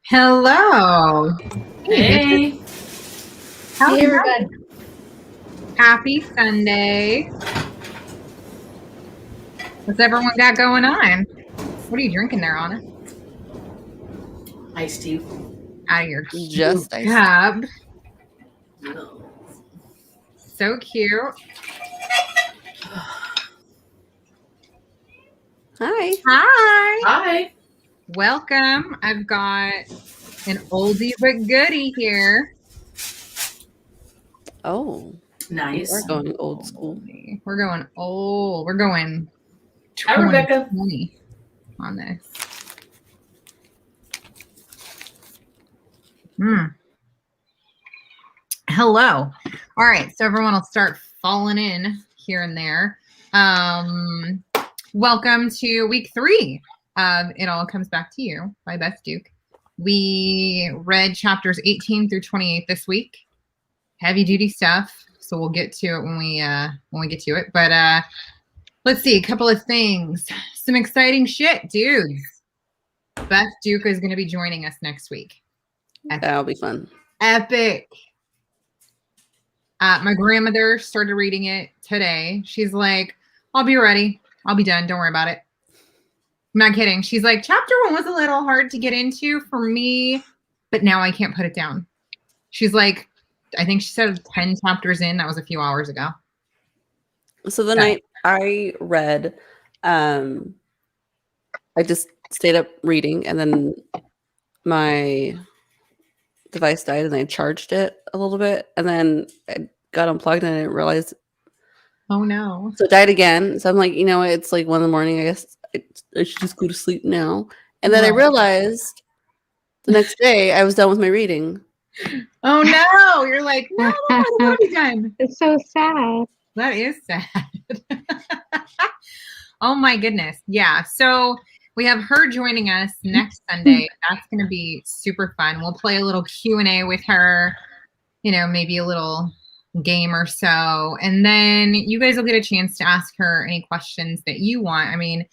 Hello. Hey. How's Hey, everybody. Happy Sunday. What's everyone got going on? What are you drinking there, Anna? Iced tea. Out of your Just iced cup. No. So cute. Hi. Hi. Hi. Welcome. I've got an oldie but goodie here. Oh, Nice. we're going old school. We're going old. We're going Hi, Rebecca. 2020 on this. Hello. All right, so everyone will start falling in here and there. Welcome to week 3 of It All Comes Back to You by Beth Duke. We read chapters 18 through 28 this week. Heavy duty stuff, so we'll get to it when we get to it. But let's see, a couple of things. Some exciting shit, dudes. Beth Duke is going to be joining us next week. That'll be fun. Epic. My grandmother started reading it today. She's like, I'll be ready. I'll be done. Don't worry about it. I'm not kidding. She's like, chapter 1 was a little hard to get into for me, but now I can't put it down. She's like, I think she said 10 chapters in. That was a few hours ago. So the night I read, I just stayed up reading, and then my device died, and I charged it a little bit, and then I got unplugged, and I didn't realize. Oh no! So it died again. So I'm like, it's like 1 a.m. I guess I should just go to sleep now. And then I realized the next day I was done with my reading. Oh no! You're like, no, I want to be done. It's so sad. That is sad. Oh my goodness. Yeah. So we have her joining us next Sunday. That's going to be super fun. We'll play a little Q&A with her, maybe a little game or so. And then you guys will get a chance to ask her any questions that you want. I mean,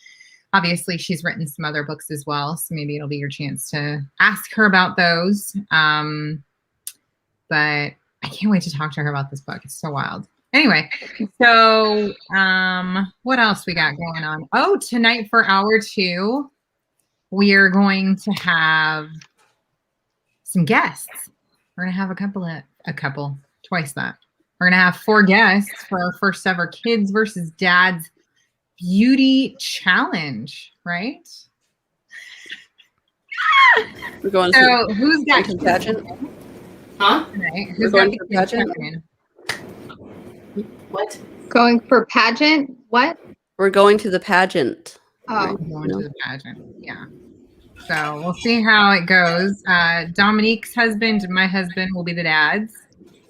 obviously she's written some other books as well, so maybe it'll be your chance to ask her about those. But I can't wait to talk to her about this book. It's so wild. Anyway, so what else we got going on? Oh, tonight for hour 2, we are going to have some guests. We're going to have a couple, twice that. We're going to have 4 guests for our first ever Kids versus Dads Beauty Challenge, right? We're going So who's got to the pageant? Huh? Right. Who's going got to the pageant? What? Going for pageant? What? We're going to the pageant. Oh. Going to the pageant. Yeah. So we'll see how it goes. Dominique's husband and my husband will be the dads.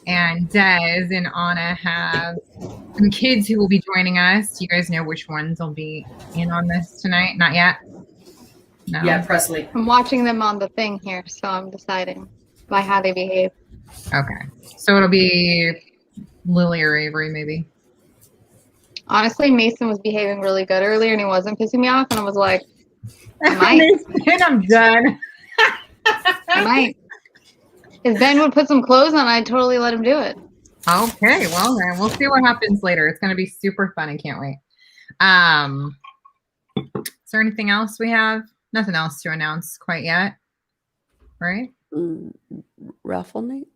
And Des and Anna have some kids who will be joining us. Do you guys know which ones will be in on this tonight? Not yet? No. Yeah, Presley. I'm watching them on the thing here, so I'm deciding by how they behave. Okay. So it'll be Lily or Avery, maybe. Honestly, Mason was behaving really good earlier, and he wasn't pissing me off, and I was like, I might. And I'm done. I might. If Ben would put some clothes on, I'd totally let him do it. Okay, well then we'll see what happens later. It's gonna be super fun. I can't wait. Is there anything else we have? Nothing else to announce quite yet, right? Raffle night?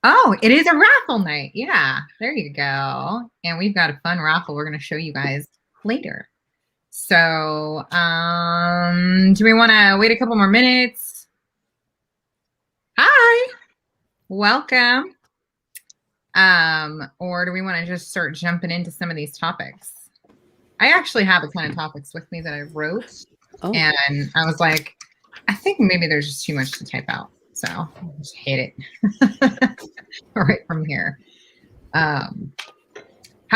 Oh, it is a raffle night. Yeah, there you go. And we've got a fun raffle we're gonna show you guys later. So, do we want to wait a couple more minutes? Hi. Welcome. Or do we want to just start jumping into some of these topics? I actually have a ton of topics with me that I wrote, and I was like, I think maybe there's just too much to type out, so I'll just hit it right from here. How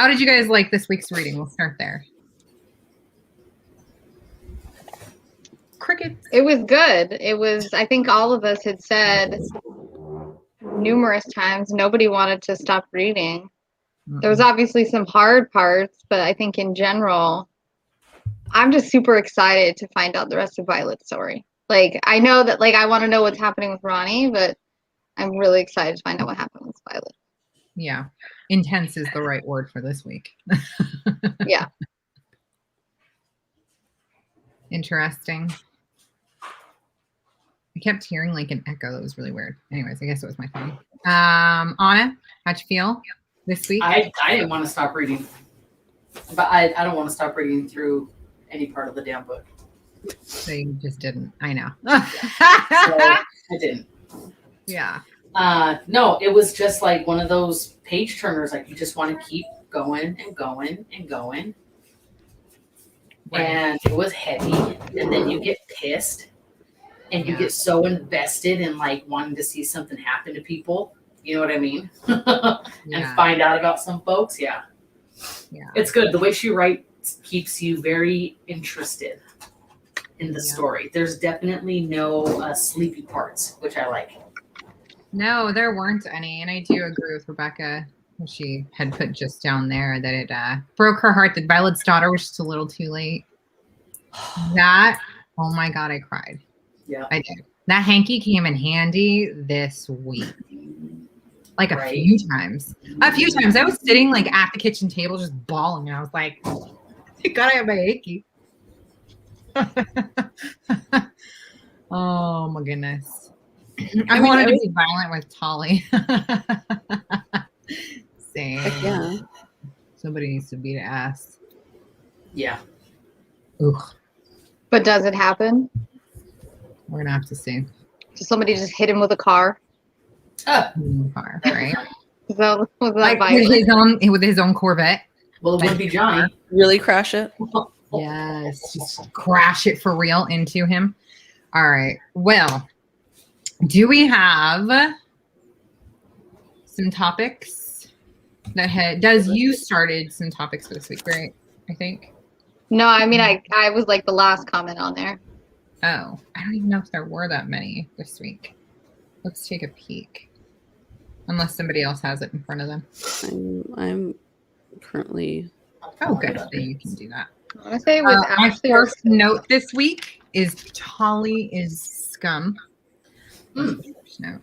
did you guys like this week's reading? We'll start there. Crickets. It was good. It was, I think all of us had said numerous times nobody wanted to stop reading. There was obviously some hard parts, but I think in general, I'm just super excited to find out the rest of Violet's story. Like, I know that, like, I want to know what's happening with Ronnie, but I'm really excited to find out what happened with Violet. Yeah. Intense is the right word for this week. Yeah. Interesting. I kept hearing like an echo. That was really weird. Anyways, I guess it was my phone. Anna, how'd you feel this week? I didn't want to stop reading. But I don't want to stop reading through any part of the damn book. So you just didn't. I know. So I didn't. Yeah. No, it was just like one of those page turners. Like you just want to keep going and going and going. Right. And it was heavy. And then you get pissed. And you get so invested in like wanting to see something happen to people. You know what I mean? And find out about some folks. Yeah. Yeah. It's good. The way she writes keeps you very interested in the story. There's definitely no sleepy parts, which I like. No, there weren't any. And I do agree with Rebecca. She had put just down there that it broke her heart that Violet's daughter was just a little too late. That, oh my God, I cried. Yeah. I did. That hanky came in handy this week. Like a few times. A few times. I was sitting like at the kitchen table just bawling. And I was like, thank God I have my hanky. Oh my goodness. I wanted to be violent with Tolly. Same. Yeah. Somebody needs to beat an ass. Yeah. Ugh. But does it happen? We're gonna have to see. Does somebody just hit him with a car? Car, right? Was that Like Violet? with his own Corvette. Well, it would be Johnny. Really crash it? Yes, just crash it for real into him. All right. Well, do we have some topics that had? You started some topics for this week, right? I think. No, I mean I was like the last comment on there. Oh, I don't even know if there were that many this week. Let's take a peek. Unless somebody else has it in front of them. I'm currently. Oh, good. So you can do that. I want to say it was my actually first note this week is Tolly is scum. First note.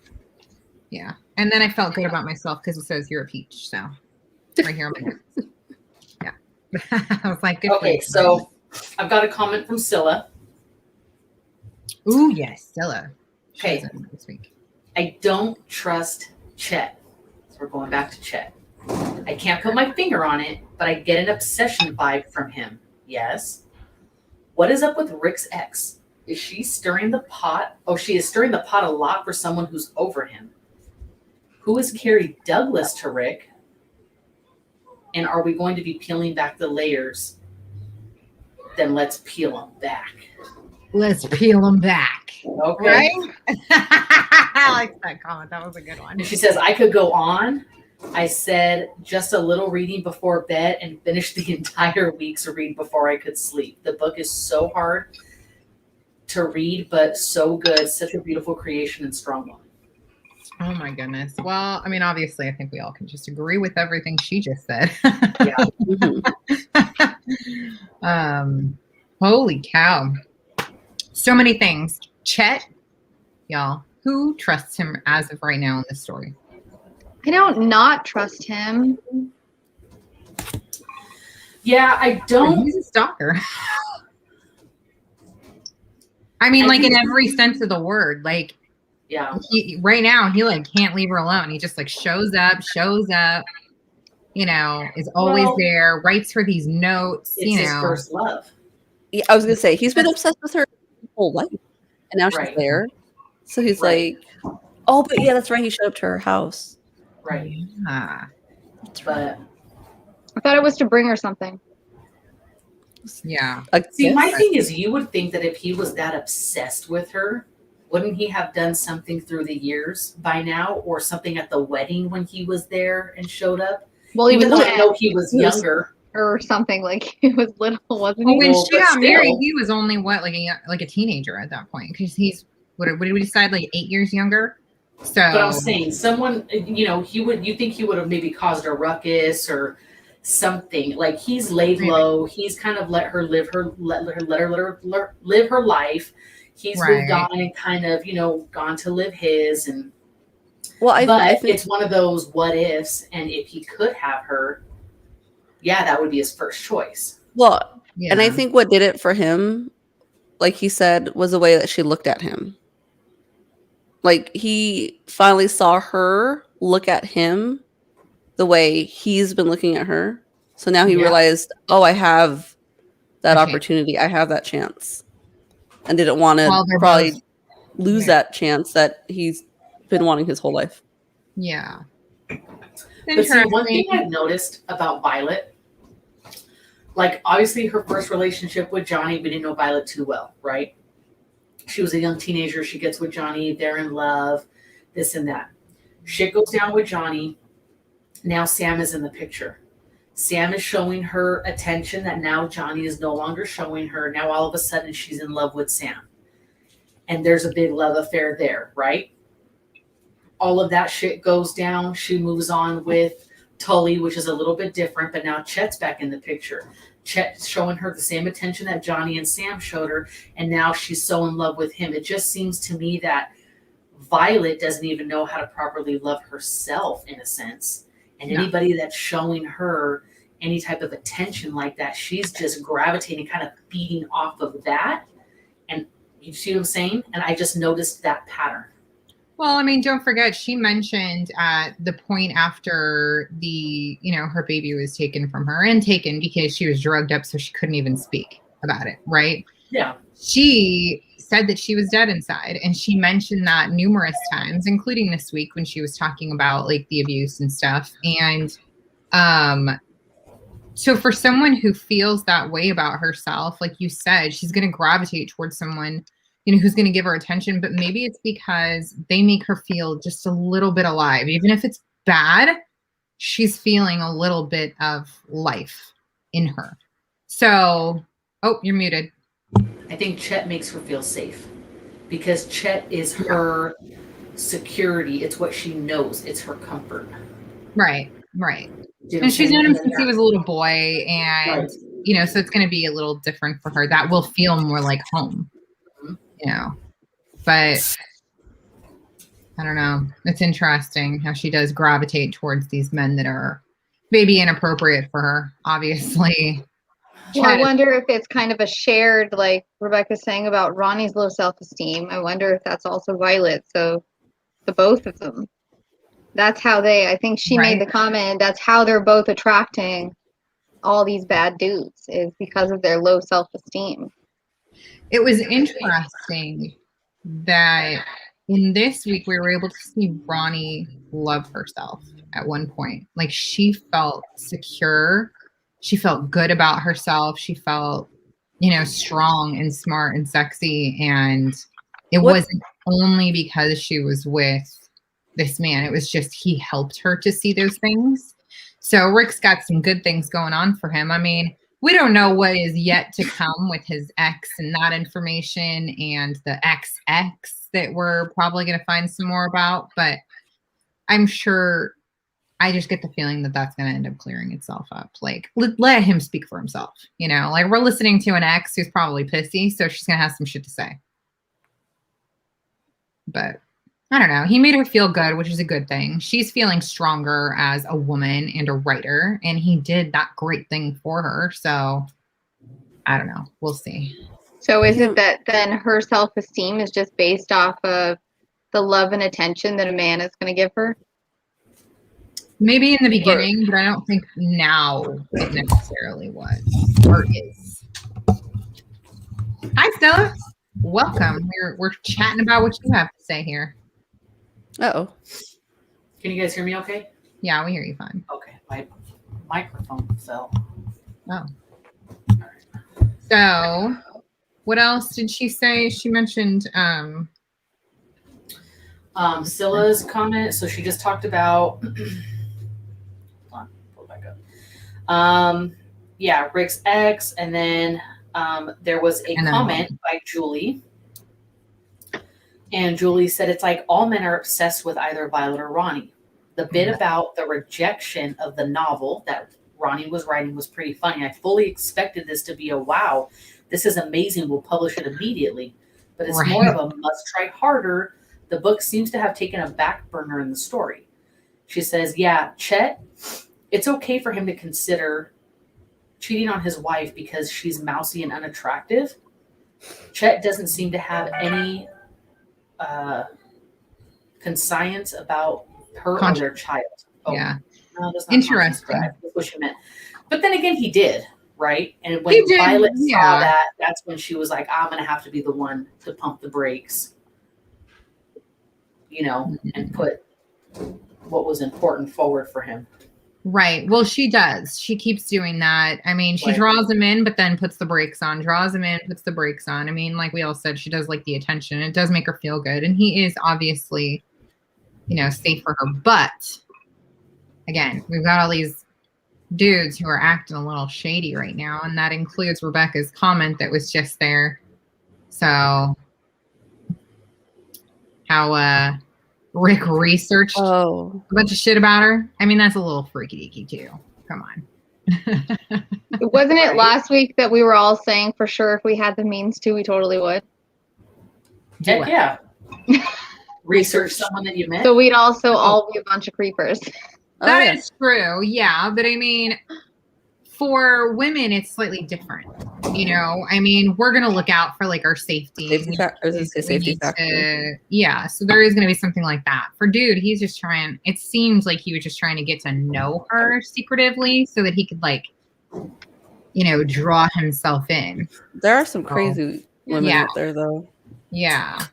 Yeah. And then I felt good about myself because it says you're a peach. So right here on my notes. Yeah. I was like, good. Okay, so I've got a comment from Scylla. Ooh, yes, Stella. Okay. This week. I don't trust Chet. So we're going back to Chet. I can't put my finger on it, but I get an obsession vibe from him. Yes. What is up with Rick's ex? Is she stirring the pot? Oh, she is stirring the pot a lot for someone who's over him. Who is Carrie Douglas to Rick? And are we going to be peeling back the layers? Then let's peel them back. Let's peel them back. Okay. Right? I like that comment. That was a good one. And she says, I could go on. I said just a little reading before bed and finished the entire week's read before I could sleep. The book is so hard to read, but so good. Such a beautiful creation and strong one. Oh my goodness. Well, I mean, obviously, I think we all can just agree with everything she just said. Yeah. Holy cow. So many things. Chet, y'all, who trusts him as of right now in this story? I don't not trust him. Yeah, I don't. He's a stalker. I mean, like in every sense of the word. Like, yeah. Right now, he like can't leave her alone. He just like shows up, you know, is always there, writes her these notes, It's his first love. Yeah, I was gonna say he's been obsessed with her his whole life, and now she's there. So he's like, "Oh, but yeah, that's right. He showed up to her house." Right. Yeah. But I thought it was to bring her something. Yeah. See, my thing is, you would think that if he was that obsessed with her, wouldn't he have done something through the years by now, or something at the wedding when he was there and showed up? Well, he was know he was younger or something. Like he was little, wasn't Well, he? when she got married, he was only like a teenager at that point because he's what did we decide, like 8 years younger? So, but I'm saying someone, you know, you think he would have maybe caused a ruckus or something. Like he's laid low. He's kind of let her live her life. He's moved Right. on and kind of, gone to live his. And Well, I but think it's one of those what ifs. And if he could have her, yeah, that would be his first choice. well, Yeah. and I think what did it for him, like he said, was the way that she looked at him. Like he finally saw her look at him the way he's been looking at her. So now he Yeah. realized, oh, I have that A chance. opportunity. I have that chance. And didn't want to Well, they're probably both. lose Yeah. that chance that he's been wanting his whole life. Yeah. But see, one Interesting. thing I've noticed about Violet, like obviously her first relationship with Johnny, we didn't know Violet too well, right? She was a young teenager. She gets with Johnny. They're in love, this and that. Shit goes down with Johnny. Now Sam is in the picture. Sam is showing her attention that now Johnny is no longer showing her. Now all of a sudden she's in love with Sam. And there's a big love affair there, right? All of that shit goes down. She moves on with Tully, which is a little bit different, but now Chet's back in the picture. Chet's showing her the same attention that Johnny and Sam showed her, and now she's so in love with him. It just seems to me that Violet doesn't even know how to properly love herself, in a sense. And No. anybody that's showing her any type of attention like that, she's just gravitating, kind of feeding off of that. And you see what I'm saying? And I just noticed that pattern. Well, I mean, don't forget, she mentioned at the point after her baby was taken from her, and taken because she was drugged up so she couldn't even speak about it, right? Yeah. She said that she was dead inside, and she mentioned that numerous times, including this week when she was talking about like the abuse and stuff. And so for someone who feels that way about herself, like you said, she's going to gravitate towards someone who's going to give her attention, but maybe it's because they make her feel just a little bit alive. Even if it's bad, she's feeling a little bit of life in her. So, oh, you're muted. I think Chet makes her feel safe because Chet is her security. It's what she knows. It's her comfort. Right. You know And she's known him what I'm since he saying? was a little boy, and Right. so it's going to be a little different for her. That will feel more like home, But I don't know. It's interesting how she does gravitate towards these men that are maybe inappropriate for her, obviously. Well, I wonder if it's kind of a shared, like Rebecca's saying about Ronnie's low self-esteem. I wonder if that's also Violet. So the both of them. That's how I think she made the comment, that's how they're both attracting all these bad dudes, is because of their low self-esteem. It was interesting that in this week we were able to see Ronnie love herself at one point. Like she felt secure. She felt good about herself. She felt, strong and smart and sexy. And it wasn't only because she was with this man. It was just he helped her to see those things. So Rick's got some good things going on for him. I mean, we don't know what is yet to come with his ex and that information and the XX that we're probably going to find some more about. But I'm sure, I just get the feeling that that's going to end up clearing itself up. Like, let him speak for himself. Like we're listening to an ex who's probably pissy, so she's going to have some shit to say. But I don't know. He made her feel good, which is a good thing. She's feeling stronger as a woman and a writer, and he did that great thing for her. So I don't know. We'll see. So is it that then her self-esteem is just based off of the love and attention that a man is going to give her? Maybe in the beginning, but I don't think now it necessarily was or is. Hi, Stella. Welcome. We're chatting about what you have to say here. Uh-oh. Can you guys hear me okay? Yeah, we hear you fine. Okay. My microphone fell. Oh. So, what else did she say? She mentioned Scylla's comment. So she just talked about hold on, pull it back up. Yeah, Rick's ex, and then there was a comment by Julie. And Julie said it's like all men are obsessed with either Violet or Ronnie. The bit about the rejection of the novel that Ronnie was writing was pretty funny. I fully expected this to be a wow, this is amazing, we'll publish it immediately. but it's more of a must try harder. The book seems to have taken a back burner in the story. She says, yeah, Chet, it's okay for him to consider cheating on his wife because she's mousy and unattractive. Chet doesn't seem to have any conscience about her or their child. Oh, yeah. No, that's not interesting. That's what she meant. But then again, he did, right? And when Violet saw that, that's when she was like, I'm going to have to be the one to pump the brakes, you know, and put what was important forward for him. Right. Well, she does. She keeps doing that. I mean, she draws him in, but then puts the brakes on, draws him in, puts the brakes on. I mean, like we all said, she does like the attention. It does make her feel good. And he is obviously, you know, safe for her. But again, we've got all these dudes who are acting a little shady right now. And that includes Rebecca's comment that was just there. So how Rick researched a bunch of shit about her. I mean, that's a little freaky deaky too. Come on. Wasn't it last week that we were all saying for sure if we had the means to, we totally would? Heck yeah. Research someone that you met. So we'd also all be a bunch of creepers. That is true. Yeah. But I mean, for women, it's slightly different. You know, I mean, we're going to look out for like our safety. Safety factor. Yeah. So there is going to be something like that. For dude, he's just trying, it seems like he was just trying to get to know her secretively so that he could like, you know, draw himself in. There are some crazy women out there though. Yeah.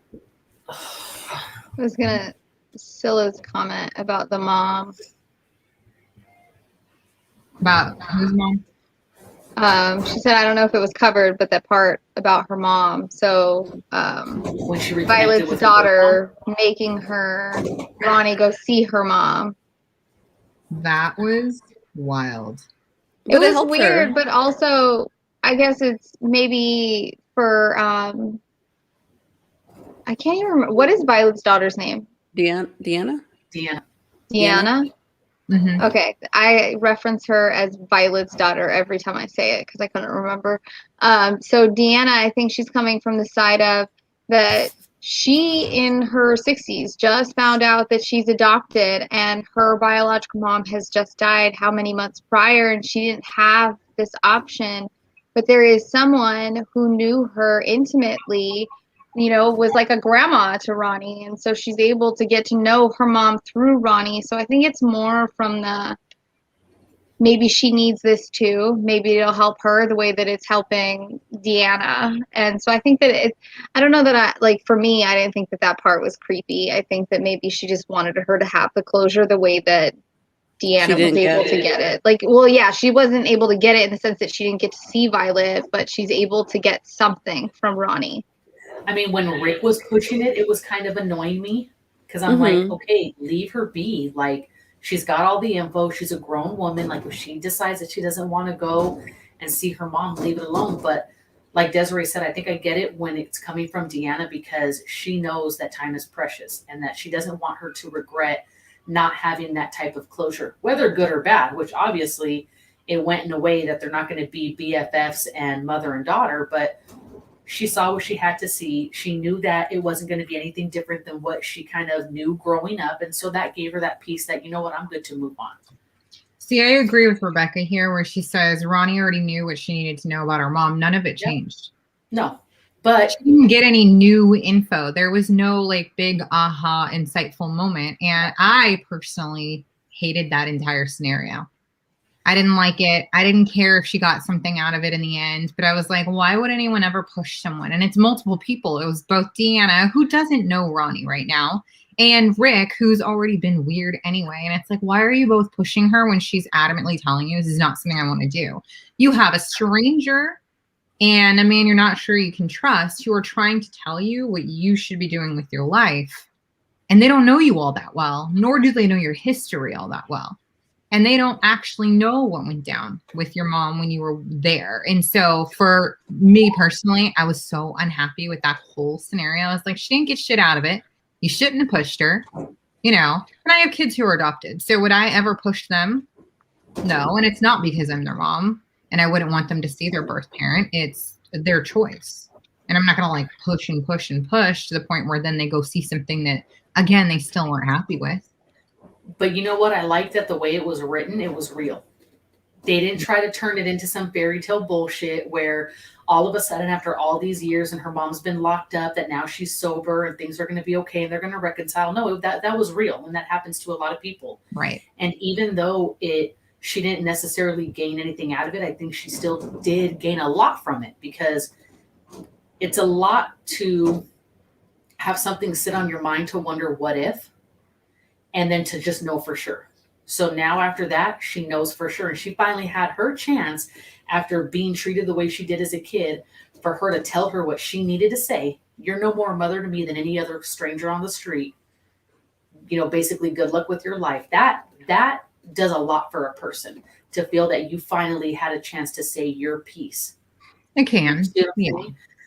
I was going to, Scylla's comment about the mom. About whose mom? She said, I don't know if it was covered, but that part about her mom. So when she Violet's daughter making Ronnie go see her mom. That was wild. It was weird, but also I guess it's maybe for I can't even remember. What is Violet's daughter's name? Deanna? Deanna? Mm-hmm. Okay, I reference her as Violet's daughter every time I say it because I couldn't remember. So Deanna, I think she's coming from the side of that she in her 60s just found out that she's adopted and her biological mom has just died how many months prior and she didn't have this option. But there is someone who knew her intimately, you know, was like a grandma to Ronnie. And so she's able to get to know her mom through Ronnie. So I think it's more from the, maybe she needs this too. Maybe it'll help her the way that it's helping Deanna. And so I think that I don't know that for me, I didn't think that part was creepy. I think that maybe she just wanted her to have the closure the way that Deanna was able to get it. Like, well, yeah, she wasn't able to get it in the sense that she didn't get to see Violet, but she's able to get something from Ronnie. I mean, when Rick was pushing it, it was kind of annoying me because I'm like, okay, leave her be. Like, she's got all the info. She's a grown woman. Like, if she decides that she doesn't want to go and see her mom, leave it alone. But like Desiree said, I think I get it when it's coming from Deanna because she knows that time is precious and that she doesn't want her to regret not having that type of closure, whether good or bad, which obviously it went in a way that they're not going to be BFFs and mother and daughter, but she saw what she had to see. She knew that it wasn't going to be anything different than what she kind of knew growing up. And so that gave her that piece that, you know what, I'm good to move on. See, I agree with Rebecca here where she says Ronnie already knew what she needed to know about her mom. None of it changed. No, but she didn't get any new info. There was no like big aha insightful moment. And I personally hated that entire scenario. I didn't like it. I didn't care if she got something out of it in the end, but I was like, why would anyone ever push someone? And it's multiple people. It was both Deanna, who doesn't know Ronnie right now, and Rick, who's already been weird anyway. And it's like, why are you both pushing her when she's adamantly telling you this is not something I want to do? You have a stranger and a man you're not sure you can trust who are trying to tell you what you should be doing with your life. And they don't know you all that well, nor do they know your history all that well. And they don't actually know what went down with your mom when you were there. And so for me personally, I was so unhappy with that whole scenario. I was like, she didn't get shit out of it. You shouldn't have pushed her, you know. And I have kids who are adopted. So would I ever push them? No. And it's not because I'm their mom and I wouldn't want them to see their birth parent. It's their choice. And I'm not going to like push and push and push to the point where then they go see something that, again, they still weren't happy with. But you know what? I liked that the way it was written, it was real. They didn't try to turn it into some fairy tale bullshit where all of a sudden, after all these years and her mom's been locked up, that now she's sober and things are going to be okay and they're going to reconcile. No, that was real. And that happens to a lot of people. Right. And even though she didn't necessarily gain anything out of it, I think she still did gain a lot from it, because it's a lot to have something sit on your mind to wonder what if, and then to just know for sure. So now after that, she knows for sure. And she finally had her chance, after being treated the way she did as a kid, for her to tell her what she needed to say. You're no more a mother to me than any other stranger on the street. You know, basically, good luck with your life. That does a lot for a person, to feel that you finally had a chance to say your piece. It can. Yeah.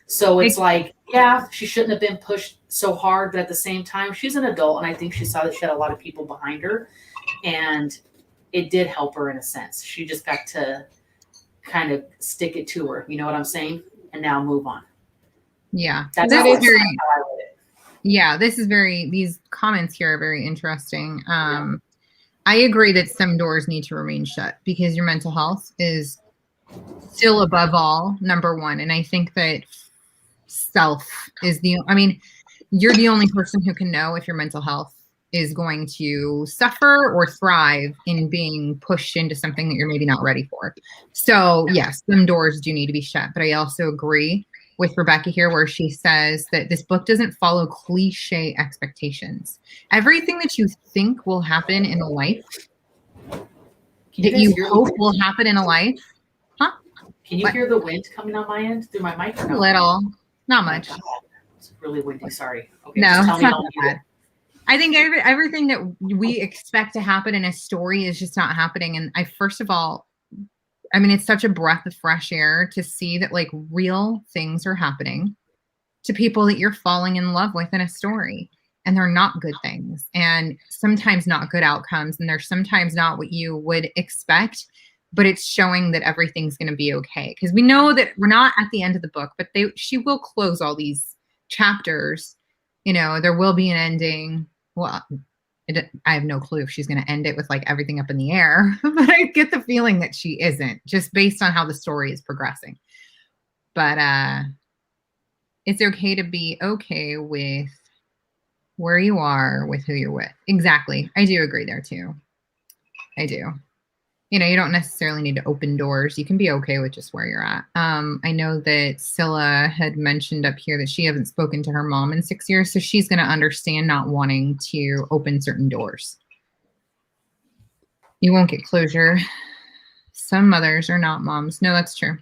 So it's like, yeah, she shouldn't have been pushed so hard, but at the same time, she's an adult, and I think she saw that she had a lot of people behind her, and it did help her in a sense. She just got to kind of stick it to her, you know what I'm saying? And now move on. Yeah. That's that how is very, I read it. yeah, these comments here are very interesting. I agree that some doors need to remain shut, because your mental health is still above all, number one. And I think that self is you're the only person who can know if your mental health is going to suffer or thrive in being pushed into something that you're maybe not ready for. So yes, some doors do need to be shut, but I also agree with Rebecca here, where she says that this book doesn't follow cliche expectations. Everything that you think will happen in a life, that you hope will happen in a life. Huh? Can you hear the wind coming on my end through my mic? Or no? A little, not much. It's really windy. Sorry. Okay, no, just tell it's me not that bad. I think everything that we expect to happen in a story is just not happening. And first of all, it's such a breath of fresh air to see that like real things are happening to people that you're falling in love with in a story, and they're not good things, and sometimes not good outcomes. And they're sometimes not what you would expect, but it's showing that everything's going to be okay. Because we know that we're not at the end of the book, but she will close all these chapters. You know, there will be an ending. Well, I have no clue if she's going to end it with like everything up in the air, but I get the feeling that she isn't, just based on how the story is progressing. But it's okay to be okay with where you are, with who you're with. Exactly. I do agree there too. I do. You know, you don't necessarily need to open doors. You can be okay with just where you're at. I know that Scylla had mentioned up here that she hasn't spoken to her mom in 6 years, so she's going to understand not wanting to open certain doors. You won't get closure. Some mothers are not moms. No, that's true.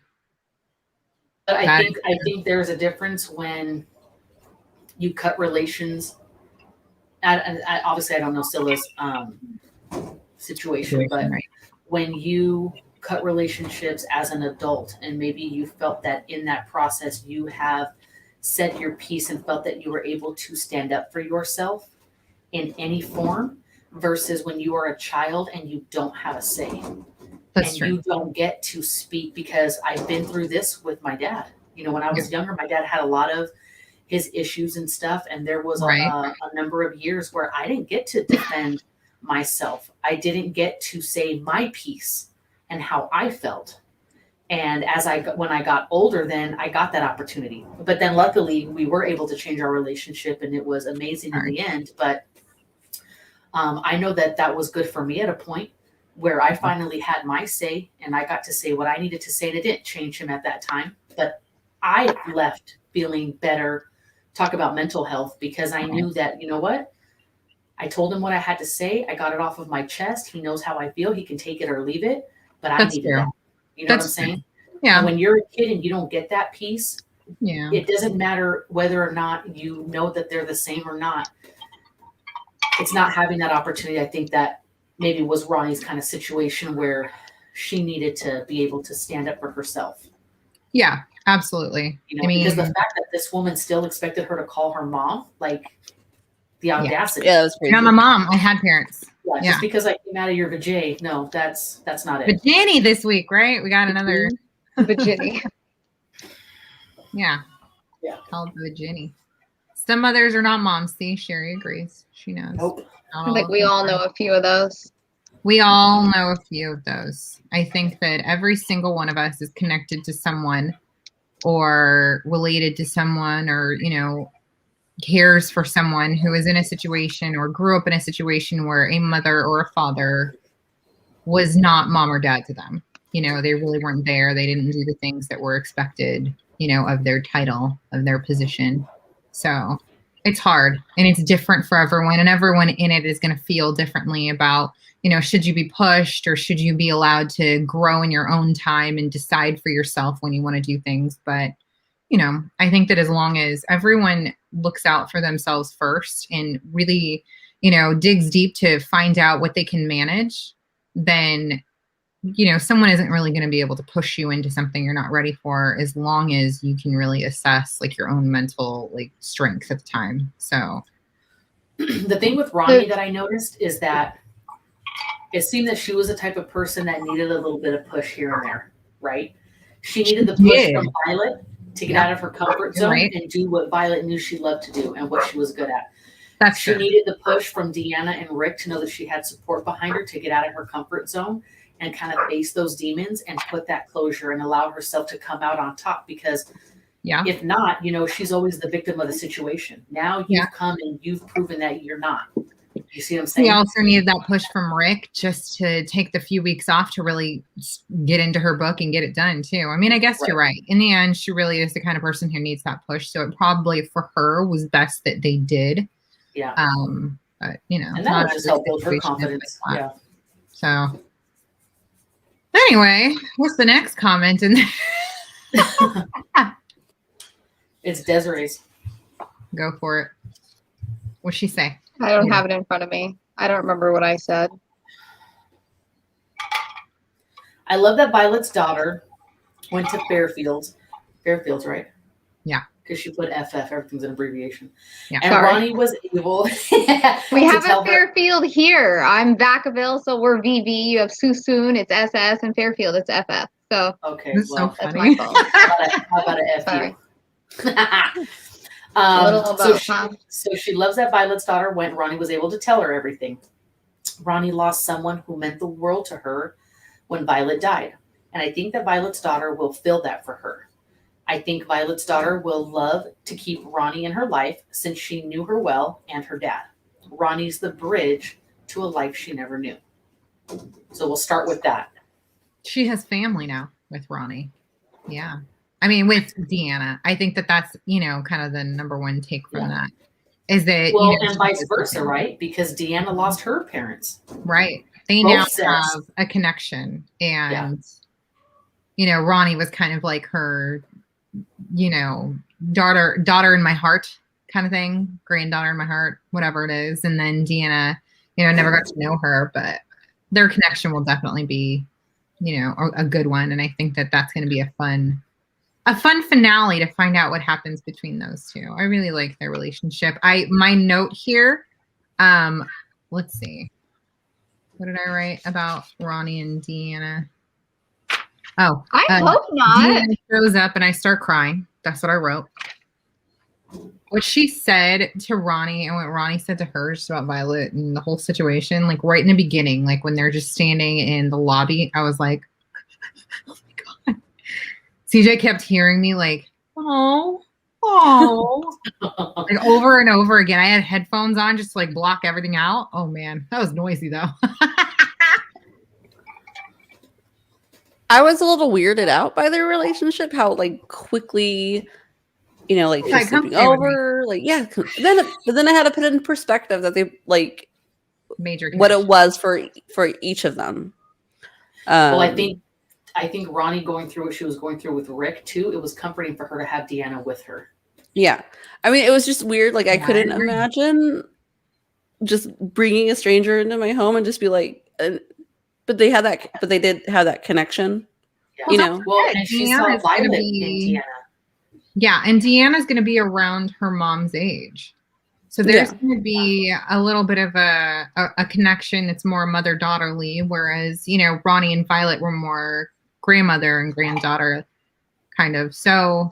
But I think there's a difference when you cut relations. Obviously, I don't know Scylla's situation, but right. When you cut relationships as an adult, and maybe you felt that in that process you have said your piece and felt that you were able to stand up for yourself in any form, versus when you are a child and you don't have a say. That's true. You don't get to speak, because I've been through this with my dad. You know, when I was younger, my dad had a lot of his issues and stuff, and there was a number of years where I didn't get to defend myself. I didn't get to say my piece and how I felt. And when I got older, then I got that opportunity. But then luckily we were able to change our relationship, and it was amazing in the end. But I know that was good for me at a point where I finally had my say, and I got to say what I needed to say, and it didn't change him at that time. But I left feeling better, talk about mental health, because I knew that, you know what? I told him what I had to say. I got it off of my chest. He knows how I feel. He can take it or leave it, but I needed that. You know what I'm saying? Yeah. And when you're a kid and you don't get that piece, it doesn't matter whether or not you know that they're the same or not. It's not having that opportunity. I think that maybe was Ronnie's kind of situation where she needed to be able to stand up for herself. Yeah, absolutely. You know, because the fact that this woman still expected her to call her mom, like, the audacity. Yeah, that was crazy. I'm a mom. I had parents. Yeah, just because I came out of your vajay. No, that's not it. Vajayni this week, right? We got another Vajayni. Yeah. Yeah. Called the Ginny. Some mothers are not moms. See, Sherry agrees. She knows. Nope. Not I think of we them all are. know a few of those. We all know a few of those. I think that every single one of us is connected to someone or related to someone or, cares for someone who is in a situation or grew up in a situation where a mother or a father was not mom or dad to them. They really weren't there. They didn't do the things that were expected, of their title, of their position. So it's hard and it's different for everyone, and everyone in it is going to feel differently about, should you be pushed or should you be allowed to grow in your own time and decide for yourself when you want to do things. But, I think that as long as everyone looks out for themselves first and really, digs deep to find out what they can manage, then someone isn't really going to be able to push you into something you're not ready for, as long as you can really assess like your own mental strength at the time. So the thing with Ronnie that I noticed is that it seemed that she was the type of person that needed a little bit of push here and there, right? She needed the push from Violet to get out of her comfort zone and do what Violet knew she loved to do and what she was good at. That's she true. Needed the push from Deanna and Rick to know that she had support behind her to get out of her comfort zone and kind of face those demons and put that closure and allow herself to come out on top, because if not, she's always the victim of the situation. Now you've come and you've proven that you're not. You see what I'm saying? We also needed that push from Rick just to take the few weeks off to really get into her book and get it done too. I mean, I guess you're right. In the end, she really is the kind of person who needs that push. So it probably for her was best that they did. Yeah. But and that would just help build her confidence. Yeah. So anyway, what's the next comment in there? It's Desiree's. Go for it. What'd she say? I don't have it in front of me. I don't remember what I said. I love that Violet's daughter went to Fairfields. Fairfields, right? Yeah. Because she put FF, everything's an abbreviation. Yeah. And Ronnie was able we have a Fairfield here. I'm Vacaville, so we're VV. You have Susoon, it's SS, and Fairfield, it's FF. So okay, well, so that's my fault. How about a FU? So she loves that Violet's daughter went. Ronnie was able to tell her everything. Ronnie lost someone who meant the world to her when Violet died. And I think that Violet's daughter will feel that for her. I think Violet's daughter will love to keep Ronnie in her life since she knew her well and her dad. Ronnie's the bridge to a life she never knew. So we'll start with that. She has family now with Ronnie. Yeah. I mean, with Deanna. I think that that's, kind of the number one take from that. Is that, and vice versa, right? Because Deanna lost her parents. Right. They now have a connection. And, Ronnie was kind of like her, daughter in my heart kind of thing, granddaughter in my heart, whatever it is. And then Deanna, never got to know her, but their connection will definitely be, a good one. And I think that that's going to be a fun finale to find out what happens between those two. I really like their relationship. My note here, let's see. What did I write about Ronnie and Deanna? Oh, I hope not. Deanna shows up and I start crying. That's what I wrote. What she said to Ronnie and what Ronnie said to her just about Violet and the whole situation, right in the beginning, when they're just standing in the lobby, I was like, oh my God. CJ kept hearing me oh, over and over again. I had headphones on just to block everything out. Oh man, that was noisy though. I was a little weirded out by their relationship, how quickly, just sleeping over, but then I had to put it in perspective that they major what it was for each of them. Well, I think Ronnie going through what she was going through with Rick too, it was comforting for her to have Deanna with her. Yeah. I mean, it was just weird. I couldn't imagine just bringing a stranger into my home and just be but they did have that connection, Well, and she saw Violet in Deanna. Yeah. And Deanna's going to be around her mom's age. So there's going to be a little bit of a connection that's more mother-daughterly, whereas, Ronnie and Violet were more grandmother and granddaughter kind of. So,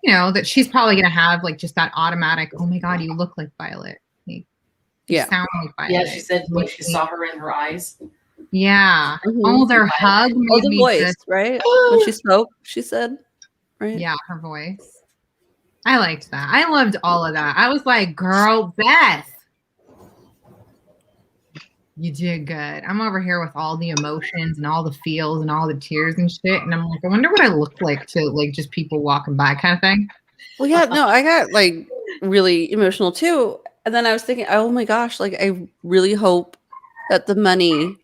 you know, that she's probably gonna have like just that automatic, oh my god, you look like Violet. Like, you Yeah. sound like Violet. Yeah, she said when she saw her in her eyes. Yeah. Mhm. Oh, their hug Oh, made the me voice, just, right? When she spoke, she said, right? yeah, her voice. I liked that. I loved all of that. I was like, girl, Beth, you did good. I'm over here with all the emotions and all the feels and all the tears and shit. And I'm like, I wonder what I look like to like just people walking by kind of thing. Well, yeah, no, I got like really emotional too. And then I was thinking, oh my gosh, like I really hope that the money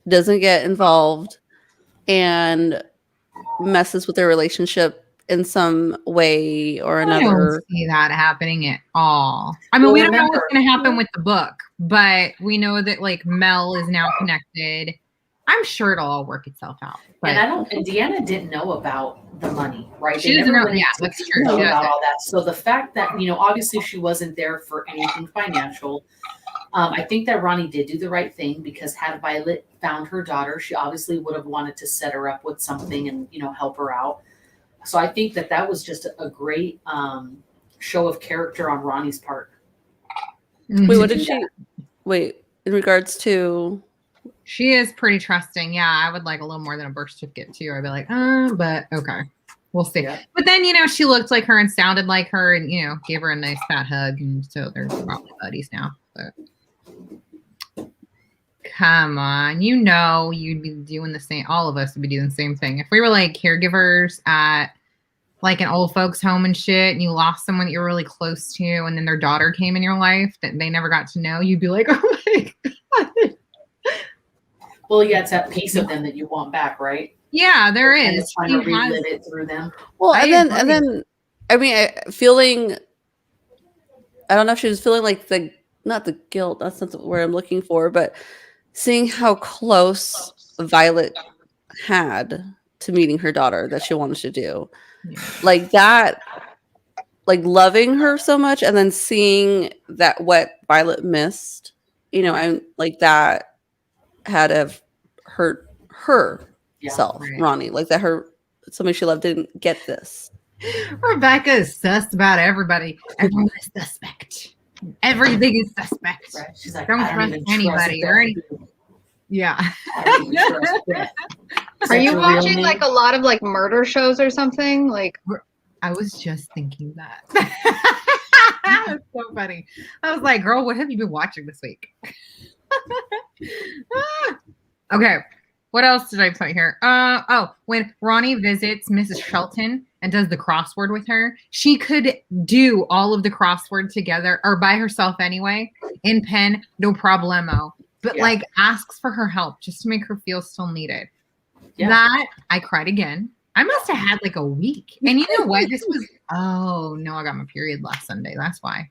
doesn't get involved and messes with their relationship in some way or I don't another. see that happening at all. I mean, Well, we don't know remember- what's going to happen with the book, but we know that like Mel is now connected. I'm sure it'll all work itself out. But And Deanna didn't know about the money, right? She They doesn't never know- went yeah, into that's detail true. She about doesn't. all that. So the fact that, you know, obviously she wasn't there for anything financial. I think that Ronnie did do the right thing because had Violet found her daughter, she obviously would have wanted to set her up with something and, you know, help her out. So I think that that was just a great show of character on Ronnie's part. Wait, what did do she? Wait, in regards to? She is pretty trusting. Yeah, I would like a little more than a birth certificate too. I'd be like, but okay, we'll see. Yeah. But then, you know, she looked like her and sounded like her, and you know, gave her a nice fat hug, and so they're probably buddies now. But come on, you know, you'd be doing the same. All of us would be doing the same thing if we were like caregivers at like an old folks home and shit, and you lost someone that you're really close to, and then their daughter came in your life that they never got to know. You'd be like, oh my god. Well, yeah, it's that piece of them that you want back, right? Yeah, there And is. it's trying She to relive has- it through them. Well, I and agree. then, I mean, feeling. I don't know if she was feeling like not the guilt. That's not the word I'm looking for, but seeing how close Violet had to meeting her daughter that she wanted to do, Yeah. like that, like loving her so much, and then seeing that what Violet missed, you know, I'm like that had have hurt herself, Right. Ronnie, like that her somebody she loved didn't get this. Rebecca is sus about everybody. Everyone is suspect. Everything is suspect. Right? She's like, Don't I don't trust even anybody trust or any- Beth. Yeah. I don't even trust Beth. Is Are that you your real watching name? like a lot of like murder shows or something? Like, I was just thinking that. That's so funny. I was like, girl, what have you been watching this week? Okay. What else did I put here? When Ronnie visits Mrs. Shelton and does the crossword with her, she could do all of the crossword together or by herself anyway, in pen, no problemo. But Yeah. like asks for her help just to make her feel still needed. Yeah. That I cried again. I must have had like a week. And you know what? This was I got my period last Sunday. That's why.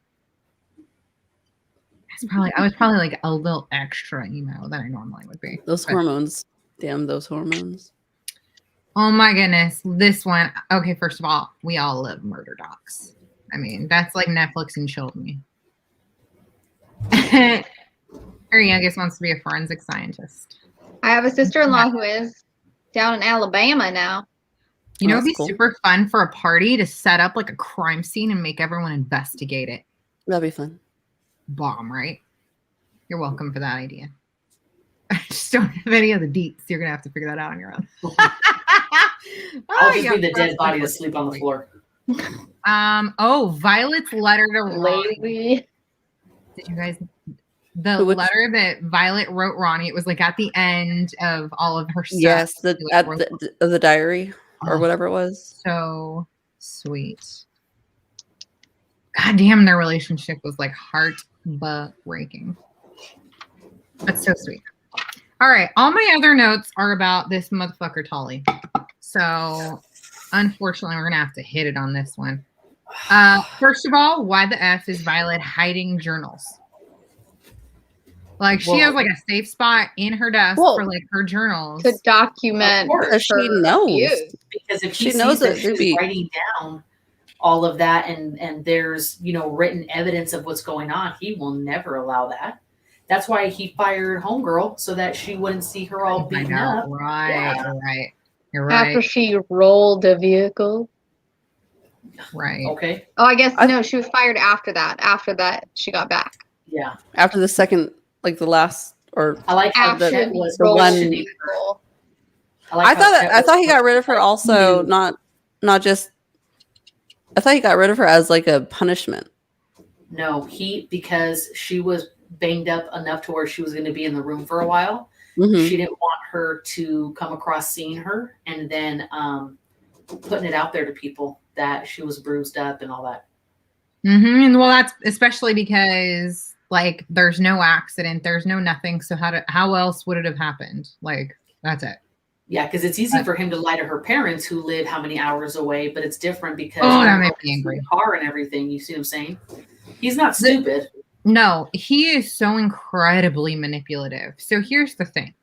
I was probably like a little extra emo than I normally would be. Those But- hormones, damn those hormones. Oh my goodness. This one. Okay, first of all, we all love murder docs. I mean, that's like Netflix and chilled me. Her youngest wants to be a forensic scientist. I have a sister-in-law who is down in Alabama now. You know, Oh, it'd be that's cool. super fun for a party to set up like a crime scene and make everyone investigate it. That'd be fun. Bomb, right? You're welcome for that idea. I just don't have any of the deets. You're gonna have to figure that out on your own. I'll just yeah, be the dead that's body my asleep on the floor. Violet's letter to Ronnie. Lazy. Did you guys the Which- letter that Violet wrote Ronnie? It was like at the end of all of her stuff. Yes, It was at really the diary or Oh. whatever it was. so sweet. God damn, their relationship was like heartbreaking. That's so sweet. All right, all my other notes are about this motherfucker Tolly. So unfortunately, we're gonna have to hit it on this one. First of all, why the F is Violet hiding journals? Like she has like a safe spot in her desk Well, for like her journals. To document Of course. Because she her knows. abuse. Because if She he knows sees that that there'd she's be- writing down all of that and there's, you know, written evidence of what's going on, he will never allow that. That's why he fired Homegirl so that she wouldn't see her all I beaten know, up. right, Yeah. right. You're right. After she rolled the vehicle. Right. Okay. Oh, I guess no, she was fired after that. After that, she got back. Yeah. After the second, like the last, or I like how After Chet the was the one- questioning her. role. like I how thought Chet I was thought he got rid of her like, also, "You." not just. I thought he got rid of her as like a punishment. No, because she was banged up enough to where she was going to be in the room for a while. Mhm. She didn't want her to come across seeing her and then putting it out there to people that she was bruised up and all that. And well, that's especially because like there's no accident, there's no nothing. So how else would it have happened? Like that's it. Yeah, because it's easy for him to lie to her parents who live how many hours away, but it's different because that made me angry. the car and everything. You see what I'm saying? He's not stupid. No, he is so incredibly manipulative. So here's the thing.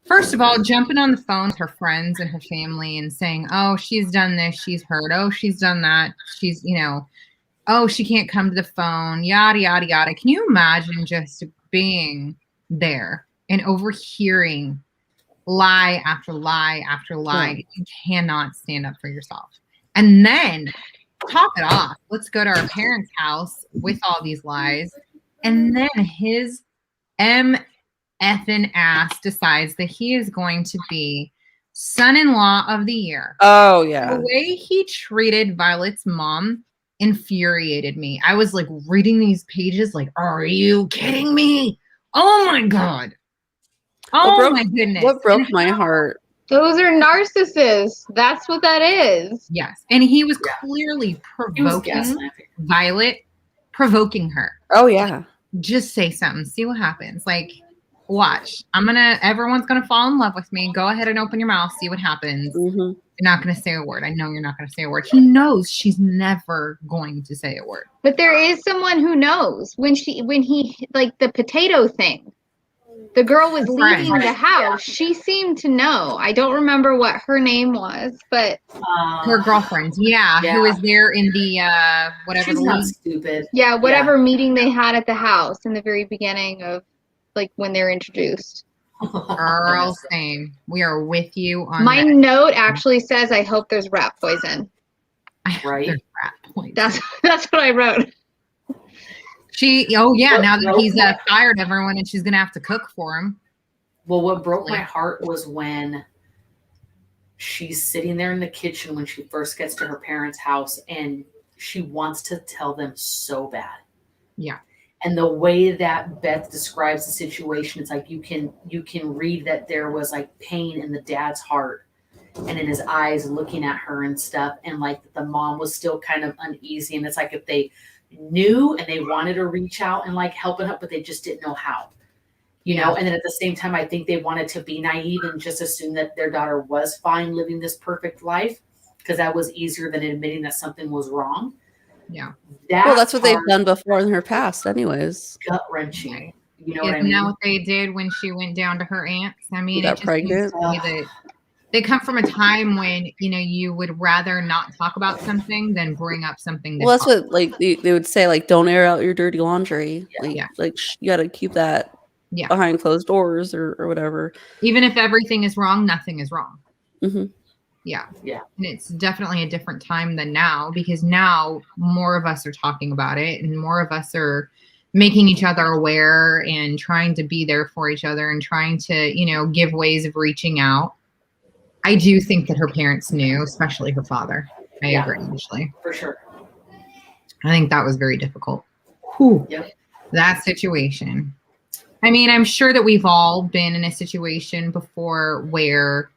First of all, jumping on the phone with her friends and her family and saying, oh, she's done this, she's hurt, oh, she's done that, she's, oh, she can't come to the phone, yada, yada, yada. Can you imagine just being there and overhearing lie after lie after lie? Yeah. You cannot stand up for yourself. And then top it off. Let's go to our parents' house with all these lies. And then his effing ass decides that he is going to be son-in-law of the year. Oh yeah. The way he treated Violet's mom infuriated me. I was like reading these pages like, are you kidding me? Oh my God. Oh my goodness. What broke my heart? Those are narcissists. That's what that is. Yes. And he was clearly He was provoking gaslighting. Violet, provoking her. Oh yeah. Just say something, see what happens. Like, watch. Everyone's gonna fall in love with me. Go ahead and open your mouth, see what happens. Mhm. You're not gonna say a word. I know you're not gonna say a word. He knows she's never going to say a word. But there is someone who knows when he like the potato thing. The girl was leaving the house. She seemed to know. I don't remember what her name was, but her girlfriend, who was there in the whatever. She's not stupid. Yeah, whatever meeting they had at the house in the very beginning of like when they're introduced. Girl, same. We are with you on my that. note actually says I hope there's rat poison. Right. Rat poison. That's what I wrote. Now that he's fired everyone and she's gonna have to cook for him. Well, what broke my heart was when she's sitting there in the kitchen when she first gets to her parents' house and she wants to tell them so bad. Yeah. And the way that Beth describes the situation, it's like you can read that there was like pain in the dad's heart and in his eyes looking at her and stuff. And like the mom was still kind of uneasy. And it's like if they knew and they wanted to reach out and like help it up, but they just didn't know how, you know? And then at the same time, I think they wanted to be naive and just assume that their daughter was fine living this perfect life because that was easier than admitting that something was wrong. Yeah. That's what they've done before in her past anyways. Gut wrenching. You know Isn't what I mean? that what they did when she went down to her aunt's? I mean, got pregnant. They come from a time when, you would rather not talk about something than bring up something. Well, that's what like they would say, like, don't air out your dirty laundry. Yeah. Like you got to keep that behind closed doors or whatever. Even if everything is wrong, nothing is wrong. Mm-hmm. Yeah. And it's definitely a different time than now because now more of us are talking about it and more of us are making each other aware and trying to be there for each other and trying to, give ways of reaching out. I do think that her parents knew, especially her father. I agree, actually. For sure. I think that was very difficult. Whew. Yep. That situation. I mean, I'm sure that we've all been in a situation before where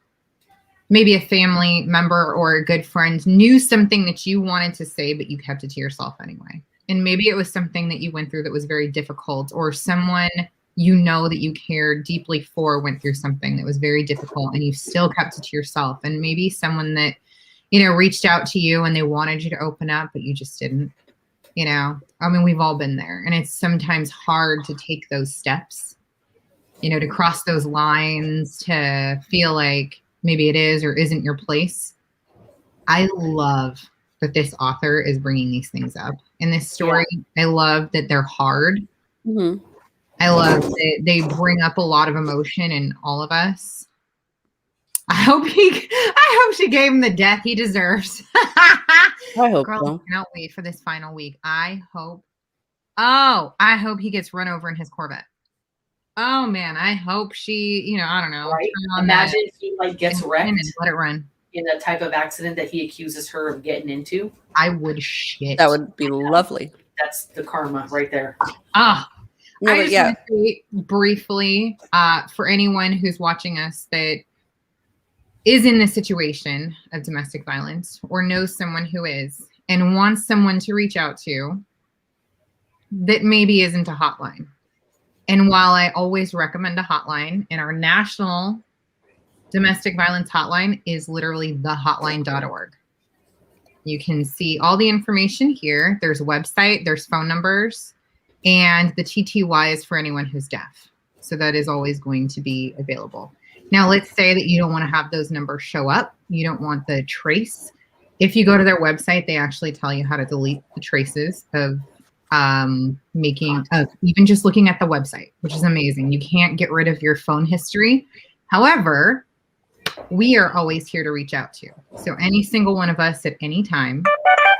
maybe a family member or a good friend knew something that you wanted to say, but you kept it to yourself anyway. And maybe it was something that you went through that was very difficult, or someone that you cared deeply for went through something that was very difficult and you still kept it to yourself. And maybe someone that, reached out to you and they wanted you to open up, but you just didn't, I mean, we've all been there, and it's sometimes hard to take those steps, to cross those lines, to feel like maybe it is or isn't your place. I love that this author is bringing these things up in this story. Yeah. I love that they're hard. Mm-hmm. I love that they bring up a lot of emotion in all of us. I hope she gave him the death he deserves. I hope Girl, so. I cannot wait for this final week. I hope he gets run over in his Corvette. Oh man, I hope she, I don't know. Right? turn on Imagine if he gets and wrecked let it run. in the type of accident that he accuses her of getting into. I would shit. That would be lovely. That's the karma right there. Ah, No, I but just yeah, want to say briefly, for anyone who's watching us that is in the situation of domestic violence or knows someone who is and wants someone to reach out to that maybe isn't a hotline. And while I always recommend a hotline, and our national domestic violence hotline is literally thehotline.org. You can see all the information here. There's a website, there's phone numbers, and the TTY is for anyone who's deaf. So that is always going to be available. Now, let's say that you don't want to have those numbers show up. You don't want the trace. If you go to their website, they actually tell you how to delete the traces of even just looking at the website, which is amazing. You can't get rid of your phone history. However, we are always here to reach out to. So any single one of us at any time,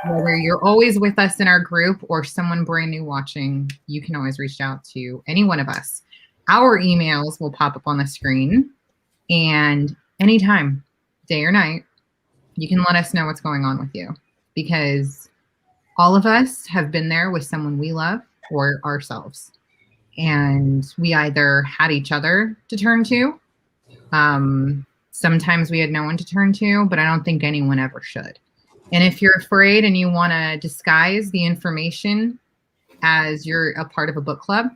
whether you're always with us in our group or someone brand new watching, you can always reach out to any one of us. Our emails will pop up on the screen, and anytime, day or night, you can let us know what's going on with you, because all of us have been there with someone we love or ourselves. And we either had each other to turn to. Sometimes we had no one to turn to, but I don't think anyone ever should. And if you're afraid and you want to disguise the information as you're a part of a book club,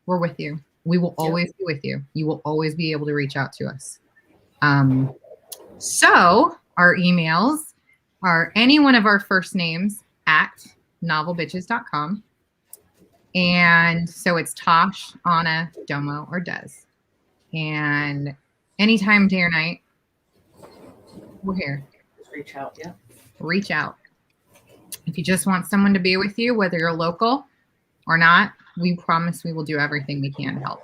we're with you. We will always be with you. You will always be able to reach out to us. So our emails are any one of our first names at novelbitches.com. And so it's Tash, Anna, Domo, or Des. And anytime, day or night, we're here. Reach out, yeah. Reach out. If you just want someone to be with you, whether you're local or not, we promise we will do everything we can to help.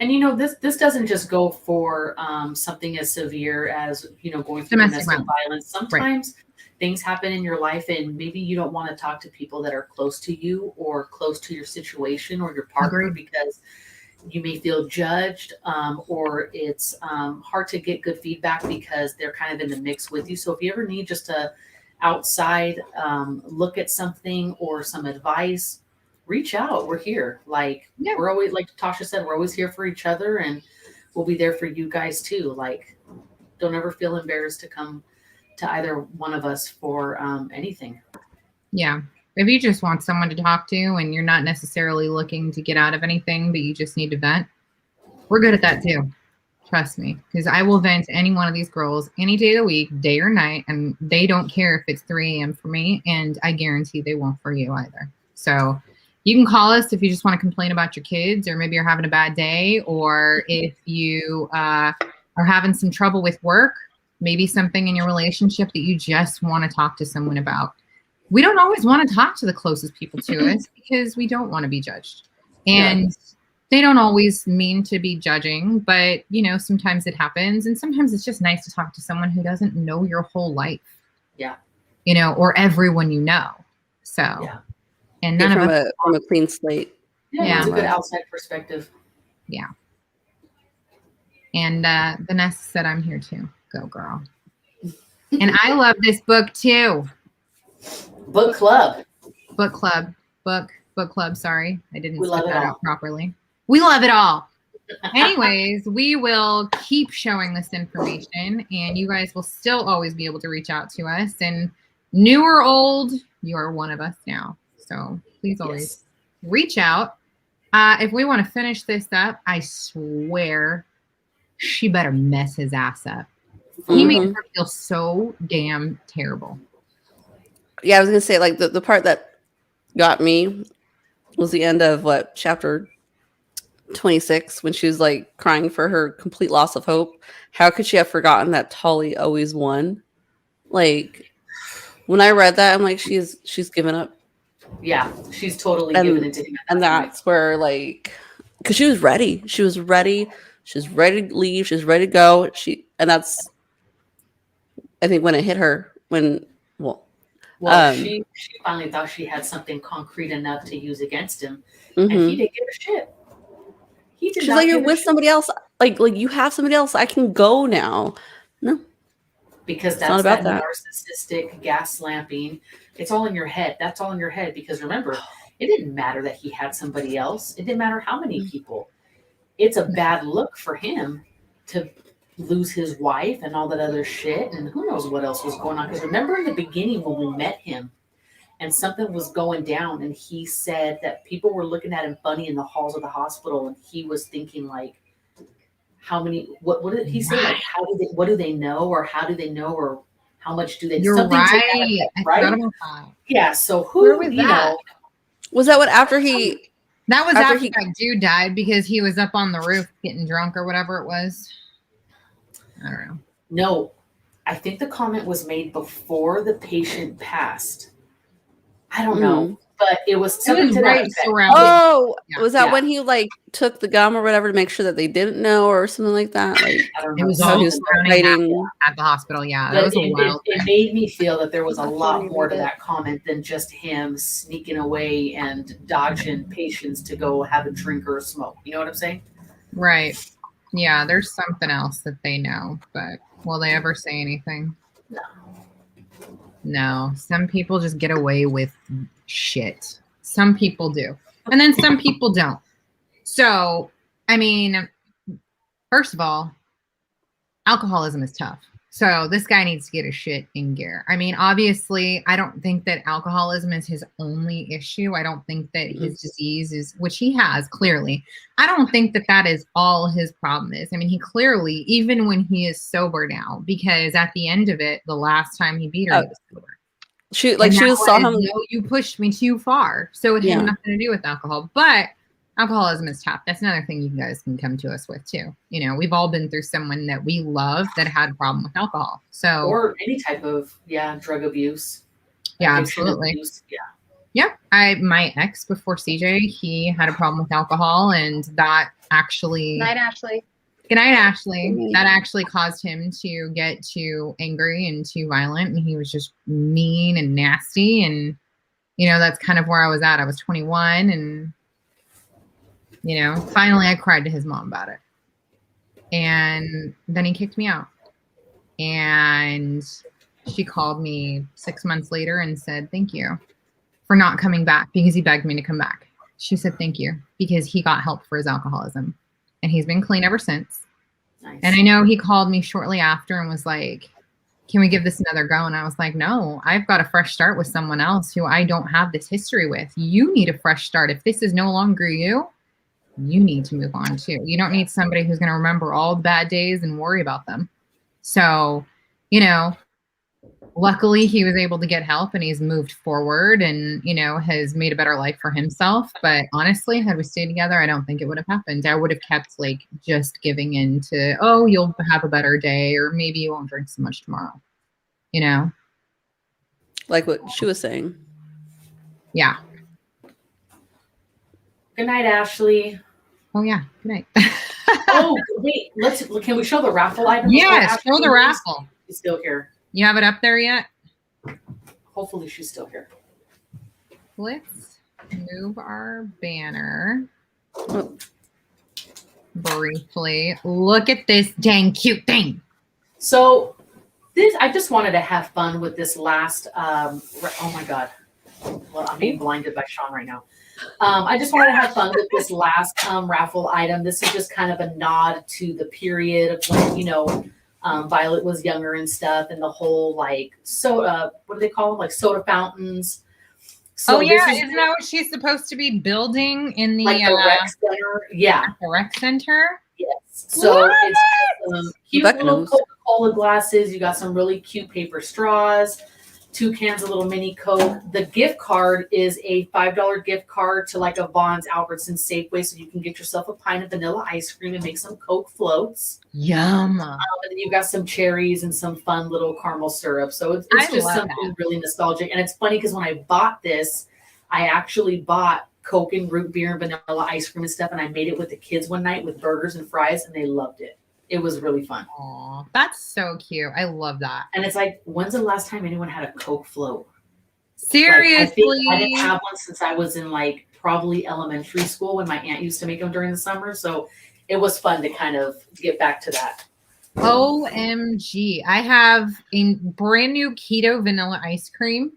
And this doesn't just go for something as severe as going through domestic violence. Sometimes things happen in your life, and maybe you don't want to talk to people that are close to you or close to your situation or your partner because you may feel judged, or it's hard to get good feedback because they're kind of in the mix with you. So if you ever need just a outside look at something or some advice, reach out. We're here. We're always, like Tasha said, we're always here for each other, and we'll be there for you guys too. Don't ever feel embarrassed to come to either one of us for anything. Yeah. If you just want someone to talk to and you're not necessarily looking to get out of anything, but you just need to vent, we're good at that too. Trust me, because I will vent to any one of these girls any day of the week, day or night, and they don't care if it's 3 a.m. for me, and I guarantee they won't for you either. So you can call us if you just want to complain about your kids, or maybe you're having a bad day, or if you are having some trouble with work, maybe something in your relationship that you just want to talk to someone about. We don't always want to talk to the closest people to us because we don't want to be judged. And they don't always mean to be judging, but sometimes it happens. And sometimes it's just nice to talk to someone who doesn't know your whole life. Yeah. Or everyone you know. So, and none of us from a clean slate. Yeah. It's a good outside perspective. Yeah. And Vanessa said, I'm here too. Go girl. And I love this book too. Book club. Book club. Sorry, I didn't spit that out properly. We love it all. Anyways, we will keep showing this information, and you guys will still always be able to reach out to us. And new or old, you are one of us now. So please always reach out. If we want to finish this up, I swear she better mess his ass up. He made her feel so damn terrible. Yeah, I was gonna say, the part that got me was the end of chapter 26, when she was crying for her complete loss of hope. How could she have forgotten that Tolly always won? When I read that, I'm like, she's given up. Yeah, she's totally given it to him. And that's where because she was ready. She was ready. She was ready to leave. She was ready to go. And that's I think when it hit her, Well, she finally thought she had something concrete enough to use against him, and he didn't give a shit. He did she's not like, give you're a with shit. somebody else. Like you have somebody else. I can go now. No, because it's not that's about that that. narcissistic gas-lamping. It's all in your head. That's all in your head. Because remember, it didn't matter that he had somebody else. It didn't matter how many people. It's a bad look for him to lose his wife and all that other shit, and who knows what else was going on. Because remember in the beginning when we met him and something was going down, and he said that people were looking at him funny in the halls of the hospital, and he was thinking like, how many, what did he say? Like, what do they know, or how do they know, or how much do they? You're something to that right. effect, I right? forgot about that. Yeah. So Where who, was you that? know, Was that what after he? That was After after he- that dude died because he was up on the roof getting drunk or whatever it was. I don't know. no, I think the comment was made before the patient passed. I don't know, but it was something to that right effect. surrounded. Oh, Yeah. was that Yeah. when he like took the gum or whatever to make sure that they didn't know or something like that? Like I don't It know. was how all he was surrounding fighting. at the hospital. Yeah, that But was a wild it thing. made me feel that there was a Let lot me more read to it. that comment than just him sneaking away and dodging patients to go have a drink or a smoke. You know what I'm saying? Right. Yeah, there's something else that they know, but will they ever say anything? No. Some people just get away with shit. Some people do. And then some people don't. So, I mean, first of all, alcoholism is tough. So this guy needs to get his shit in gear. I mean, obviously, I don't think that alcoholism is his only issue. I don't think that his disease is, which he has clearly. I don't think that that is all his problem is. I mean, he clearly, even when he is sober now, because at the end of it, the last time he beat her, he was sober. She saw him. No, you pushed me too far. So it had Yeah. nothing to do with alcohol. But alcoholism is tough. That's another thing you guys can come to us with too. You know, we've all been through someone that we love that had a problem with alcohol. So Or any type of drug abuse. yeah, addiction absolutely. Abuse. Yeah. Yeah. My ex before CJ, he had a problem with alcohol, and that actually Night, Ashley. Good night, Ashley. That actually caused him to get too angry and too violent, and he was just mean and nasty. And you know, that's kind of where I was at. I was 21, and you know, finally I cried to his mom about it. And then he kicked me out. And she called me 6 months later and said, thank you for not coming back, because he begged me to come back. She said, thank you, because he got help for his alcoholism. And he's been clean ever since. Nice. And I know he called me shortly after and was like, can we give this another go? And I was like, no, I've got a fresh start with someone else who I don't have this history with. You need a fresh start. If this is no longer you, you need to move on too. You don't need somebody who's going to remember all the bad days and worry about them. So, you know, luckily he was able to get help and he's moved forward and, you know, has made a better life for himself. But honestly, had we stayed together, I don't think it would have happened. I would have kept like just giving in to, oh, you'll have a better day, or maybe you won't drink so much tomorrow, you know? Like what she was saying. Yeah. Good night, Ashley. Oh yeah. Good night. Oh, wait. Can we show the raffle item? Yes, show the raffle. She's still here. You have it up there yet? Hopefully she's still here. Let's move our banner briefly. Look at this dang cute thing. So I just wanted to have fun with this last, oh my God. Well, I'm being blinded by Sean right now. I just wanted to have fun with this last raffle item. This is just kind of a nod to the period of when, you know, Violet was younger and stuff, and the whole like soda, what do they call them? Like soda fountains. So isn't that what she's supposed to be building in the, like the rec center? Yeah. The rec center? Yes. So What? it's some cute Rebecca little knows. Coca-Cola glasses. You got some really cute paper straws, 2 cans of little mini Coke. The gift card is a $5 gift card to like a Vaughn's, Albertsons, Safeway, so you can get yourself a pint of vanilla ice cream and make some Coke floats. Yum. And then you've got some cherries and some fun little caramel syrup. So it's I just love something that. really nostalgic. And it's funny because when I bought this, I actually bought Coke and root beer and vanilla ice cream and stuff, and I made it with the kids one night with burgers and fries, and they loved it. It was really fun. Aw, that's so cute. I love that. And it's like, when's the last time anyone had a Coke float? Seriously. Like, I think I didn't have one since I was in like probably elementary school when my aunt used to make them during the summer. So it was fun to kind of get back to that. OMG. I have a brand new keto vanilla ice cream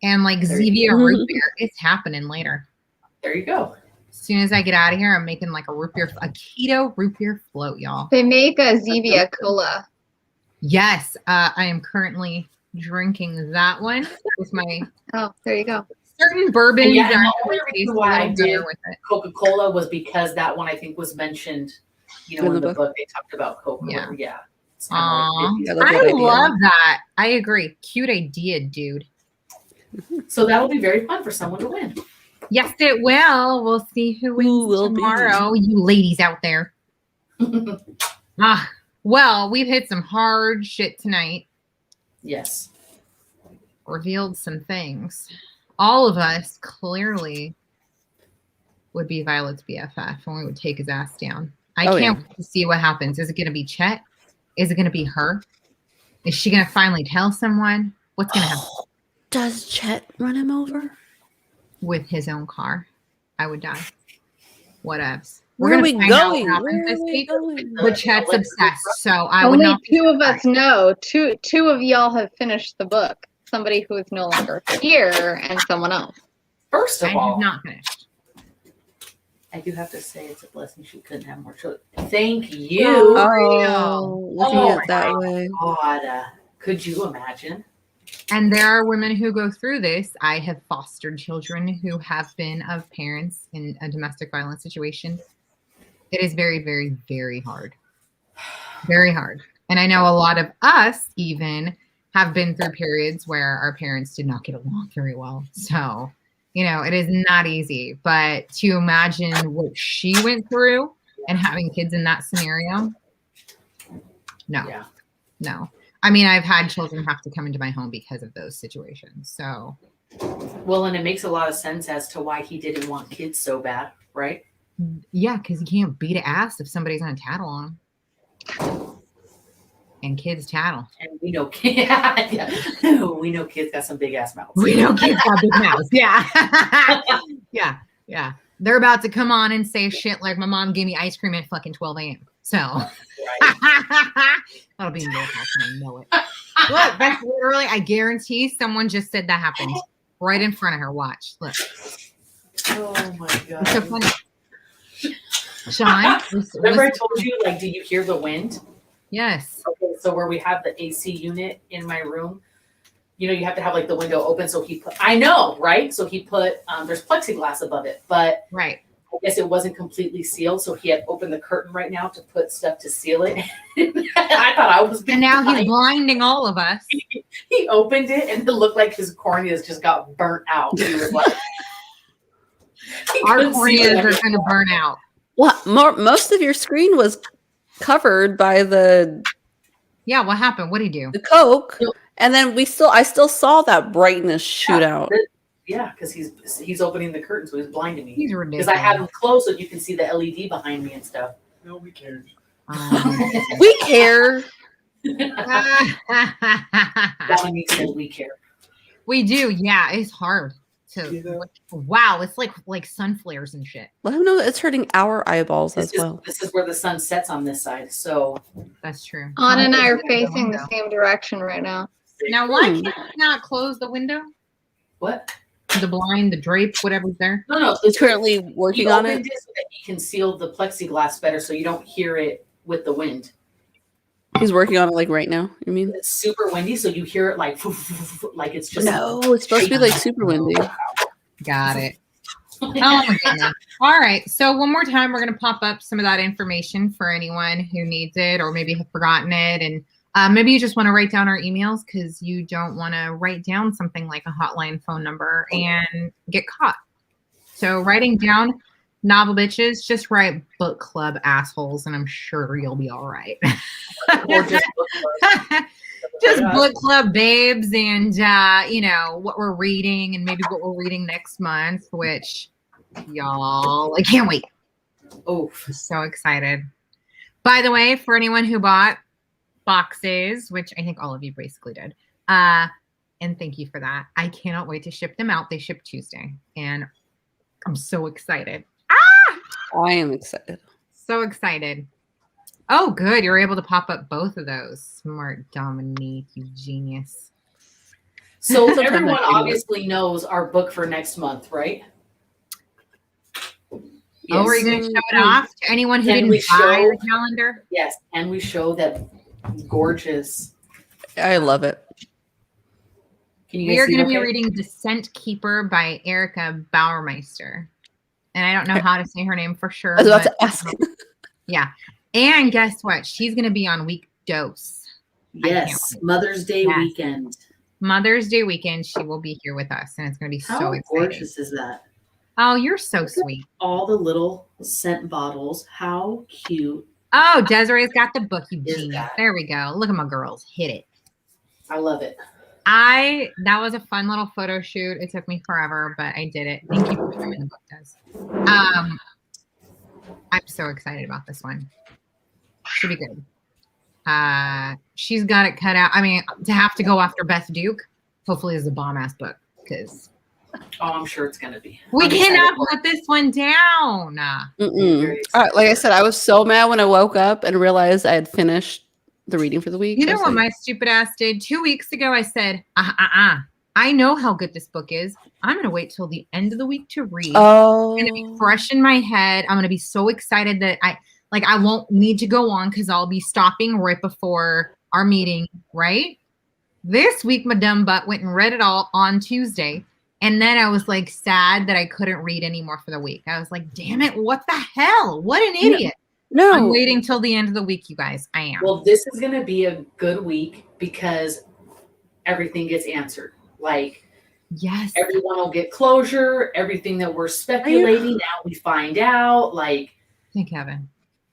and like There you Zevia root beer. It's happening later. There you go. As soon as I get out of here, I'm making like a keto root beer float, y'all. They make a Zevia cola. Yes, I am currently drinking that one with my Oh, there you go. certain bourbons. Yeah, and that the only taste reason a why I little better did with it. Coca-Cola was because that one I think was mentioned, you know, in the book they talked about Coke. Yeah. Yeah. It's Aww. like, That's a good I idea. love that. I agree. Cute idea, dude. so that'll be very fun for someone to win. Yes, it will. We'll see who wins will be? tomorrow. You ladies out there. Well, we've hit some hard shit tonight. Yes. Revealed some things. All of us clearly would be Violet's BFF and we would take his ass down. I can't wait to see what happens. Is it going to be Chet? Is it going to be her? Is she going to finally tell someone? What's going to happen? Does Chet run him over? With his own car. I would die. Whatevs. Where are we find out going? what happens Where are this we week. going? But Chet's obsessed, so I would Only not be two of us surprised. know. Two of y'all have finished the book. Somebody who is no longer here and someone else. First I of have all, not finished. I do have to say it's a blessing she couldn't have more children. Thank you. Oh, looking Oh at it that my way. God. Could you imagine? And there are women who go through this. I have fostered children who have been of parents in a domestic violence situation. It is very, very, very hard. Very hard. And I know a lot of us even have been through periods where our parents did not get along very well. So, you know, it is not easy. But to imagine what she went through and having kids in that scenario, no. Yeah. No. I mean, I've had children have to come into my home because of those situations. So, Well, and it makes a lot of sense as to why he didn't want kids so bad, right? yeah, because you can't beat an ass if somebody's going to tattle on him. And kids tattle. And we know we know kids got some big ass mouths. We know kids got big mouths. Yeah. Yeah. They're about to come on and say shit like my mom gave me ice cream at fucking 12 a.m. So that'll be in your house and I know it. Look, that's literally, I guarantee someone just said that happened right in front of her. Watch. Look. Oh my God. It's so funny. Sean. Remember I told you, like, do you hear the wind? Yes. Okay, so where we have the AC unit in my room, you know, you have to have like the window open. So he put, I know, right? So he put, there's plexiglass above it, but Right. I guess it wasn't completely sealed. So he had opened the curtain right now to put stuff to seal it. I thought I was being And now he's nice. blinding all of us. He opened it and it looked like his corneas just got burnt out. He was like, he Our couldn't see corneas it. are going to burn out. What? Most of your screen was covered by the Yeah, what happened? What did he do? Coke, and then I still saw that brightness shoot out. Yeah, because he's opening the curtain, so he's blinding me. He's Because ridiculous. I have him closed so you can see the LED behind me and stuff. Nobody cares. We care. That one means that we care. We do. Yeah, it's hard to. You know? Wow, it's like sun flares and shit. Let him know that it's hurting our eyeballs This as well. is where the sun sets on this side. So That's true. Anna and I are Close the facing the window. same direction right now. Now, why can't you not close the window? what? The blind, the drape, whatever's there. No. He's currently He working on opened it. it so that he can seal the plexiglass better, so you don't hear it with the wind. He's working on it like right now. You mean? It's super windy, so you hear it like it's just No, it's supposed to be like super windy. Got it. Oh my goodness. All right. So one more time, we're going to pop up some of that information for anyone who needs it or maybe have forgotten it. And maybe you just want to write down our emails because you don't want to write down something like a hotline phone number and get caught. So writing down novel bitches, just write book club assholes, and I'm sure you'll be all right. or just Just book club babes and you know what we're reading and maybe what we're reading next month, which y'all I can't wait. oh I'm so excited. By the way, for anyone who bought boxes, which I think all of you basically did, and thank you for that. I cannot wait to ship them out. They ship Tuesday, and I'm so excited. I am excited. So excited. Oh, good. You're able to pop up both of those. Smart Dominique, you genius. So Sometimes everyone I do it. obviously knows our book for next month, right? Oh, are you going to show it off to anyone who Can didn't we buy show- the calendar? Yes, and we show that gorgeous. I love it. Can you We guys are see going to it be okay? reading Descent Keeper by Erica Bauermeister. And I don't know how to say her name for sure. I was about but- to ask. Yeah. And guess what? She's going to be on week dose. Yes, wait. Mother's Day Yes. weekend. Mother's Day weekend. She will be here with us. And it's going to be How so exciting. gorgeous is that? Oh, you're so sweet. All the little scent bottles. How cute. Oh, Desiree's got the book, you Is genius. that? There we go. Look at my girls. Hit it. I love it. That was a fun little photo shoot. It took me forever, but I did it. Thank you for showing the book, Des. I'm so excited about this one. Should be good. She's got it cut out. I mean, to have to go after Beth Duke, hopefully is a bomb ass book because Oh, I'm sure it's gonna be. we I'm excited cannot for it. put this one down. Mm-mm. Like I said, I was so mad when I woke up and realized I had finished the reading for the week. You I know was what like, my stupid ass did? 2 weeks ago, I said, I know how good this book is. I'm going to wait till the end of the week to read. oh, It's going to be fresh in my head. I'm going to be so excited that I won't need to go on because I'll be stopping right before our meeting, right? This week, my dumb butt went and read it all on Tuesday. And then I was like sad that I couldn't read anymore for the week. I was like, damn it, what the hell? What an idiot. no. I'm waiting till the end of the week, you guys. I am. Well, this is gonna be a good week because everything gets answered. Like Yes. everyone will get closure. Everything that we're speculating now we find out. Like Thank Kevin.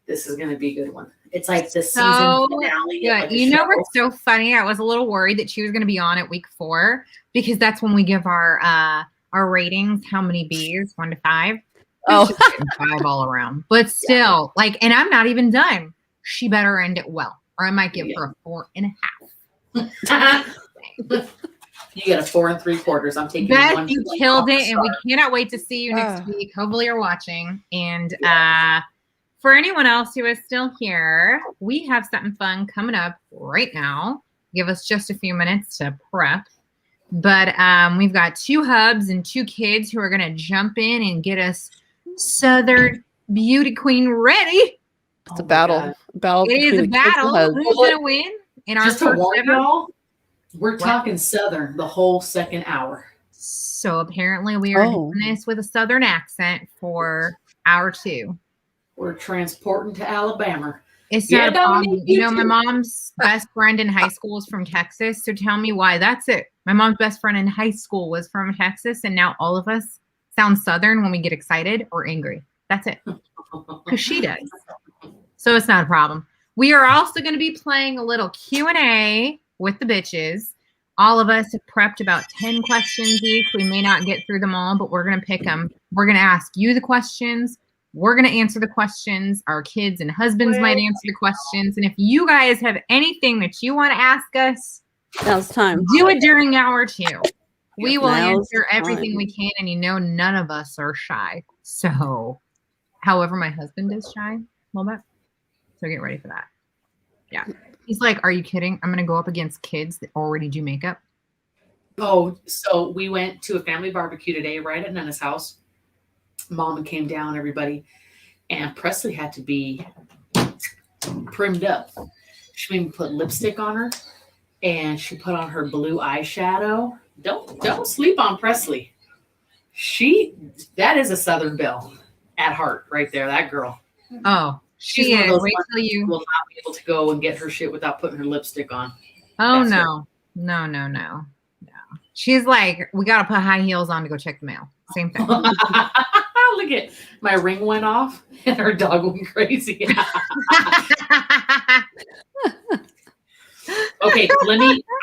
this is gonna be a good one. It's like the So season finale. Yeah, of a you know show. what's so funny? I was a little worried that she was going to be on at week 4 because that's when we give our ratings. How many B's? 1 to 5. Oh. It's just getting 5 all around. But still, like, and I'm not even done. She better end it well, or I might give her a 4.5. You get a 4 3/4. I'm taking Beth, one. you point killed off the it, and we star. cannot wait to see you next Ah. week. Hopefully, you're watching. And for anyone else who is still here, we have something fun coming up right now. Give us just a few minutes to prep. But we've got 2 hubs and 2 kids who are going to jump in and get us Southern Beauty Queen ready. It's a my battle. God. Battle. It is a between the kids and battle. husbands. Who's going to win in our Just to first warn ever? y'all, we're talking Southern the whole second hour. So apparently we are Oh. doing this with a Southern accent for hour 2. We're transporting to Alabama. It's Yeah, not a problem. Dominique, You you know, my too. mom's best friend in high school is from Texas. So tell me why. That's it. My mom's best friend in high school was from Texas. And now all of us sound Southern when we get excited or angry. That's it. Because she does. So it's not a problem. We are also going to be playing a little Q&A with the bitches. All of us have prepped about 10 questions each. We may not get through them all, but we're going to pick them. We're going to ask you the questions. We're going to answer the questions. Our kids and husbands might answer the questions. And if you guys have anything that you want to ask us, Now's time. do it during hour 2. We will Now's answer everything time. we can. And you know, none of us are shy. So, however, my husband is shy a little bit. So get ready for that. Yeah. He's like, are you kidding? I'm going to go up against kids that already do makeup. Oh, so we went to a family barbecue today, right at Nana's house. Mom came down, everybody, and Presley had to be primmed up. She made me put lipstick on her, and she put on her blue eyeshadow. Don't sleep on Presley. That is a Southern belle at heart, right there. That girl. Oh, She's she one of is. those Wait ones till you. will not be able to go and get her shit without putting her lipstick on. Oh, That's no. No. She's like, we got to put high heels on to go check the mail. Same thing. Look at my ring went off and her dog went crazy. Okay,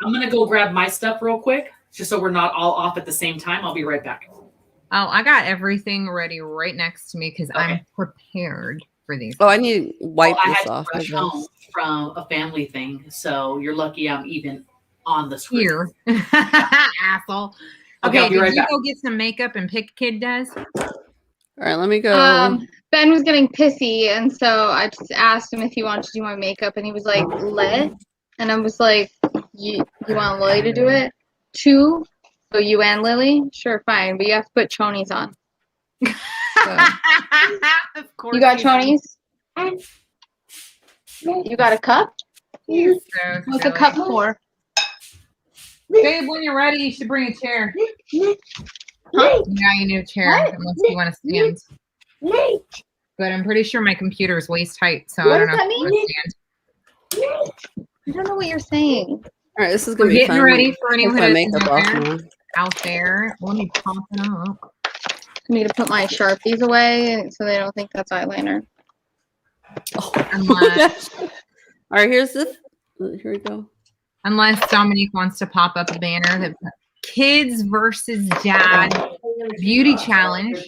I'm gonna go grab my stuff real quick, just so we're not all off at the same time. I'll be right back. Oh, I got everything ready right next to me because I'm Okay. prepared. for these. Oh, I need to wipe I this had to off. rush home from a family thing, so you're lucky I'm even on the screen. Here. Asshole. Okay, I'll Okay, be did right you back. go get some makeup and pick kid does? All right, let me go. Ben was getting pissy, and so I just asked him if he wanted to do my makeup, and he was like, "Let," and I was like, "You want Lily to do it too? So you and Lily? Sure, fine, but you have to put chonies on." So. Of course. You got chonies? You got a cup? So What's a silly. cup for? Babe, when you're ready, you should bring a chair. Huh? Yeah, you need a chair unless you want to stand. But I'm pretty sure my computer is waist height, so What I don't does know that if I mean? want to stand. I don't know what you're saying. All right, this is We're gonna be getting fun. ready for anyone Take who my doesn't makeup off know now. out there. Let me pop it up. I need to put my Sharpies away so they don't think that's eyeliner. Oh, Unless, all right, here's this. Here we go. unless Dominique wants to pop up a banner that kids versus dad beauty challenge.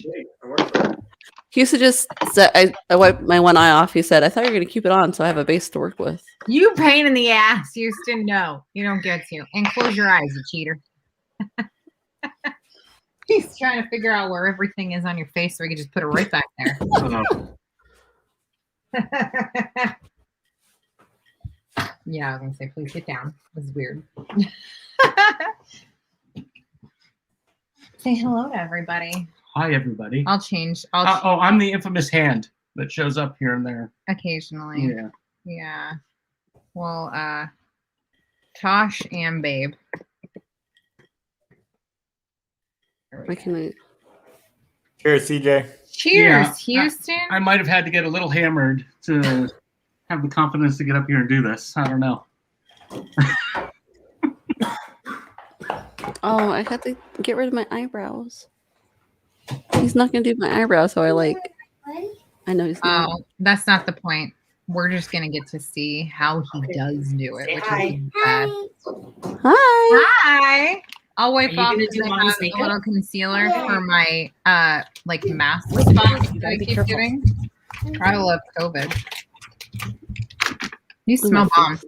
He used to just say, I wiped my one eye off. He said, I thought you were going to keep it on so I have a base to work with. You pain in the ass, Houston. No, you don't get to. And close your eyes, you cheater. He's trying to figure out where everything is on your face so we can just put it right back there. Yeah, I was gonna say, please sit down. This is weird. Say hello to everybody. Hi, everybody. I'll change. Oh, I'm the infamous hand that shows up here and there. Occasionally. Yeah. Yeah. Well, Tosh and Babe. I can. Cheers, CJ. Cheers, Yeah, Houston. I might have had to get a little hammered to have the confidence to get up here and do this. I don't know. Oh, I had to get rid of my eyebrows. He's not going to do my eyebrows, so I know he's not. Oh, that's not the point. We're just gonna get to see how he does do it, Say which hi. is bad. Hi. Hi. I'll wipe Are you off gonna because do I Mommy's have a makeup? little concealer for my like mask spot that I keep getting. Gotta love COVID. These smell bomb.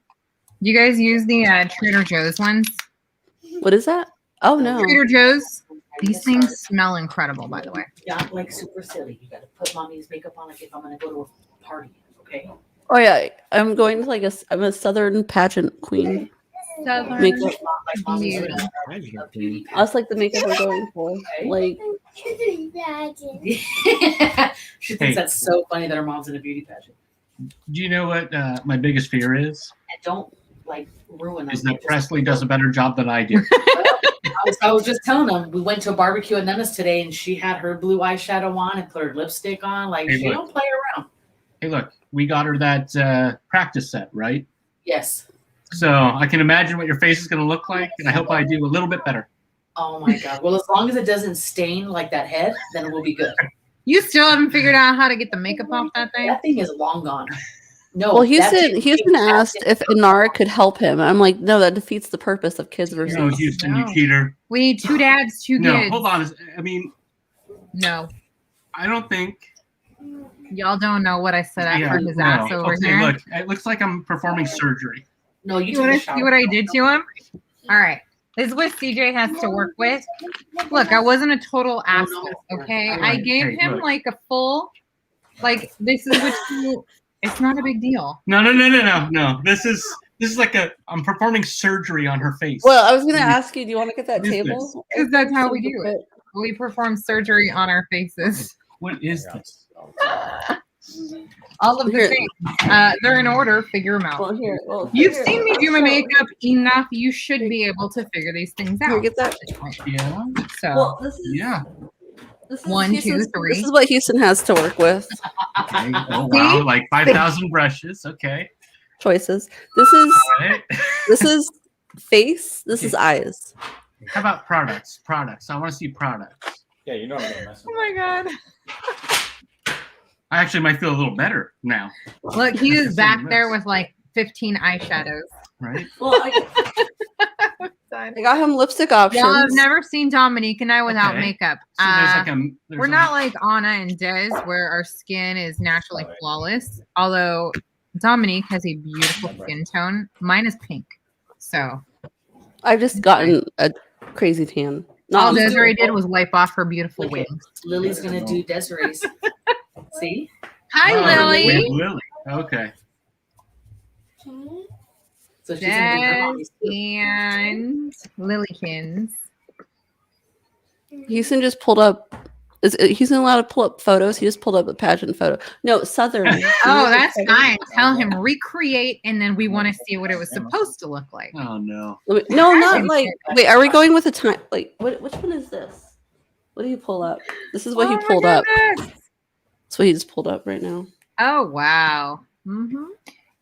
You guys use the Trader Joe's ones? What is that? Oh, no. Trader Joe's. These things smell incredible, by the way. Not like super silly. You gotta put mommy's makeup on like if I'm gonna go to a party, okay? Oh, yeah. I'm going to I'm a Southern pageant queen. Southern Makeup. Not like mommy's Beauty. a beauty That's like the makeup we're going for. Like, She thinks that's so funny that her mom's in a beauty pageant. Do you know what my biggest fear is? And don't like ruin them. Is that Presley does a better job than I do. I was just telling them we went to a barbecue at Nana's today and she had her blue eyeshadow on and put her lipstick on. Like Hey, she look. don't play around. Hey, look, we got her that practice set, right? Yes. So I can imagine what your face is going to look like, and I hope I do a little bit better. Oh my god. Well, as long as it doesn't stain like that head, then it will be good. You still haven't figured out how to get the makeup off that thing? That thing is long gone. No. well, that Houston asked if Inara could help him. I'm like, no, that defeats the purpose of kids versus. No, Houston, No. you cheater. We need 2 dads, 2 No, kids. hold on. I mean, No. I don't think. Y'all don't know what I said Yeah, for his ass over okay, here. look, it looks like I'm performing surgery. No, you You took want a to shower. see what I did to him? All right. This is what CJ has to work with. Look, I wasn't a total ass, okay? I gave Hey, him look. like a full, like, this is what you, it's not a big deal. No. This is like I'm performing surgery on her face. Well, I was going to ask you, do you want to get that What is table? Because that's how we do it. We perform surgery on our faces. What is this? All of the Here. things. They're in order. Figure them out. Well, here. Well, You've here. seen me do my makeup enough. You should be able to figure these things Here, out. get that. Yeah. So, Well, this is. Yeah. This is 1, 2, Houston's- 3. This is what Houston has to work with. Okay. Oh wow, like 5,000 brushes. Okay. Choices. This is All right. this is face. This is eyes. How about products? Products. I want to see products. Yeah, you know I'm gonna mess oh my God. I actually might feel a little better now, Look, he was back there with like 15 eyeshadows. right? Well, I, fun. I got him lipstick options. Y'all have never seen Dominique and I without Okay. makeup. So We're not like Anna and Des, where our skin is naturally flawless. Although Dominique has a beautiful skin tone. Mine is pink. So I've just gotten a crazy tan. all No, Desiree did was wipe off her beautiful Look at- wings. Lily's gonna do Desiree's. See? Hi, Oh, Lily. we have Lily. Okay. So she's gonna do her Des mommy's too. and Lilykins. Houston just pulled up. Houston allowed to pull up photos. He just pulled up a pageant photo. No, Southern. Oh, that's fine. Tell him recreate, and then we want to see what it was supposed to look like. Oh no. No, not like. Wait, are we going with a time? Like, which one is this? What did he pull up? This is what he Oh my pulled up. goodness. That's what he just pulled up right now. Oh wow.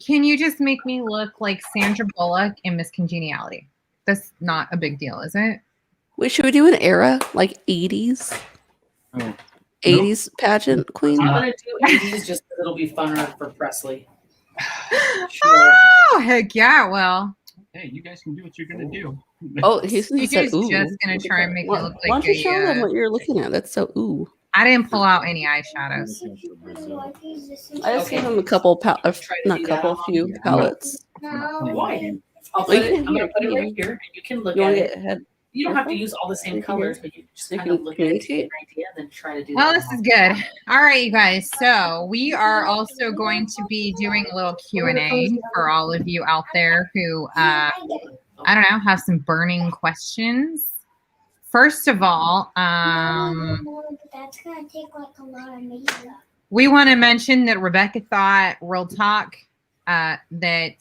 Can you just make me look like Sandra Bullock in Miss Congeniality? That's not a big deal, is it? Wait, should we do an era like 80s? Oh. 80s pageant queen? I'm gonna do 80s just because it'll be funner for Presley. Sure. Oh heck yeah! Well, Hey, you guys can do what you're gonna do. Oh, Houston just said, CJ's ooh. just gonna try and make it Why look why like don't you show them a. what you're looking at? That's so ooh. I didn't pull out any eyeshadows. I just Okay. gave him a couple, Try to not do couple, that. few palettes. Why? I'll Well, put you it. can I'm gonna hear- put it you- right here, and you can look You want at to it. get ahead? You don't have to careful? use all the same You can colors, hear- but you just you kind can of look at it to get communicate? an idea, and then try to do Well, that. this is good. All right, you guys. So we are also going to be doing a little Q&A for all of you out there who, I don't know, have some burning questions. First of all, that's gonna take like a lot of makeup. we want to mention that Rebecca thought, real talk, that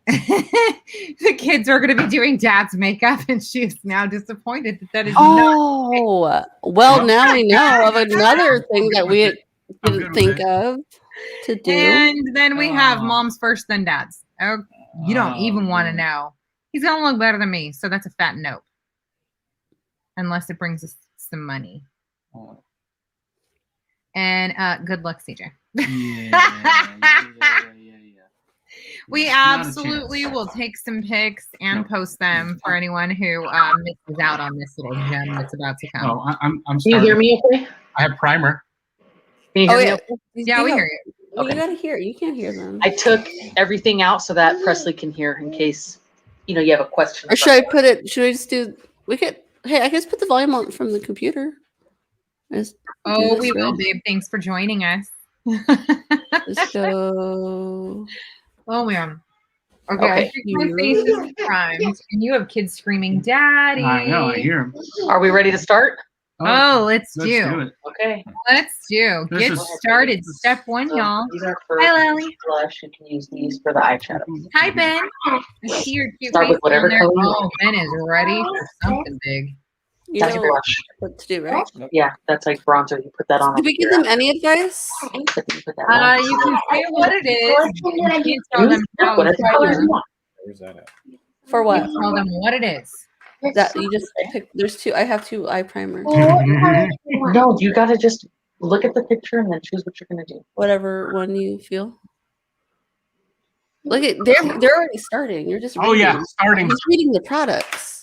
the kids are going to be doing dad's makeup, and she's now disappointed that that is not. Oh, well, now we know of another thing that we I'm didn't good with think it. of to do. And then we have Oh. mom's first, then dad's. Oh, you don't even want to know. He's going to look better than me, so that's a fat nope. Unless it brings us some money. Oh. And good luck, CJ. Yeah. We Not a absolutely chance. will take some pics and Nope. post them for anyone who misses out on this little gem that's about to come. Oh, I'm Can you starting. hear me okay? I have primer. Can you Oh, hear me yeah. okay? Yeah, we hear you. Well, Okay. you gotta hear. You can't hear them. I took everything out so that Presley can hear in case, you have a question. Or should I put it? Should I just do? We could. Hey, I guess put the volume on from the computer. Just do Oh, this, we will, right? babe. Thanks for joining us. Just go. Oh, man. Okay, Okay. I think my face is primed, and you have kids screaming, "Daddy!" I know. I hear him. Are we ready to start? Oh, let's Let's do. do it. Okay. Let's do. This Get is- started. Step one, y'all. These are for Hi, Lily. blush. You can use these for the eyeshadow. Hi, Ben. I see your cute Start face with whatever on there. color you Oh, Ben is ready for something big. You That's know blush. what to do, right? Yeah, that's like bronzer. You put that on. Did we give them any advice? You put that on. You can say what it is. You can't tell them how Whatever it's colors you done. want. Where's that at? For what? You tell them what it is. That you just pick. There's two. I have two eye primers. No, you gotta just look at the picture and then choose what you're gonna do. Whatever one you feel. Look at they're already starting. You're just Oh yeah, reading. starting. He's reading the products.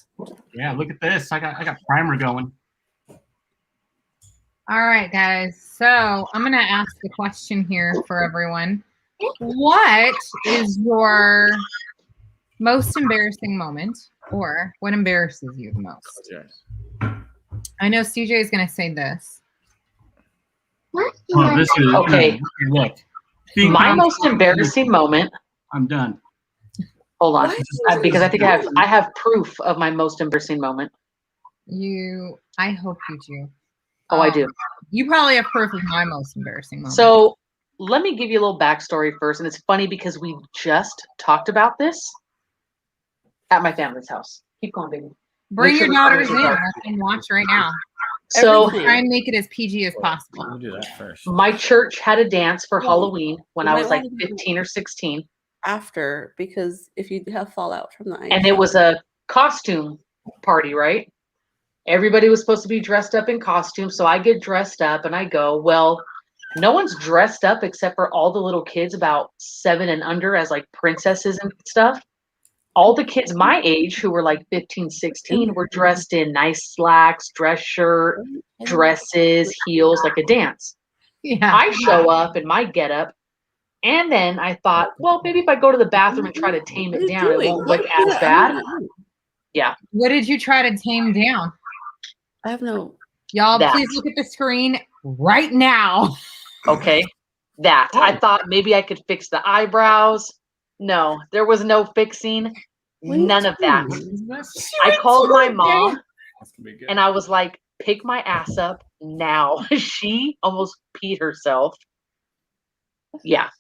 Yeah, look at this. I got primer going. All right, guys. So I'm going to ask the question here for everyone. What is your most embarrassing moment, or what embarrasses you the most? I know CJ is going to say this. Oh, this is Okay. Look, Being My found- most embarrassing moment. I'm done. Hold on, What? because I think I have proof of my most embarrassing moment. I hope you do. Oh, I do. You probably have proof of my most embarrassing moment. So let me give you a little backstory first, and it's funny because we just talked about this at my family's house. Keep going, baby. bring make your sure the daughters in. colors are Let them watch right now. So Try and make it as PG as possible. We'll do that first. my church had a dance for Halloween when You I might was like wanna do 15 or 16, After, because if you have fallout from the and it was a costume party, right? Everybody was supposed to be dressed up in costume, so I get dressed up and I go, well, no one's dressed up except for all the little kids about 7 and under as like princesses and stuff. all the kids my age who were like 15, 16 were dressed in nice slacks, dress shirt, dresses, heels, like a dance. Yeah. I show up in my getup, and then I thought, well, maybe if I go to the bathroom and try to tame What are it you down, it doing? won't look as bad. Yeah. What did you try to tame down? I have no. Y'all, That. please look at the screen right now. Okay. That. I thought maybe I could fix the eyebrows. No, there was no fixing. None of that. I called my mom and I was like, pick my ass up now. She almost peed herself. Yeah.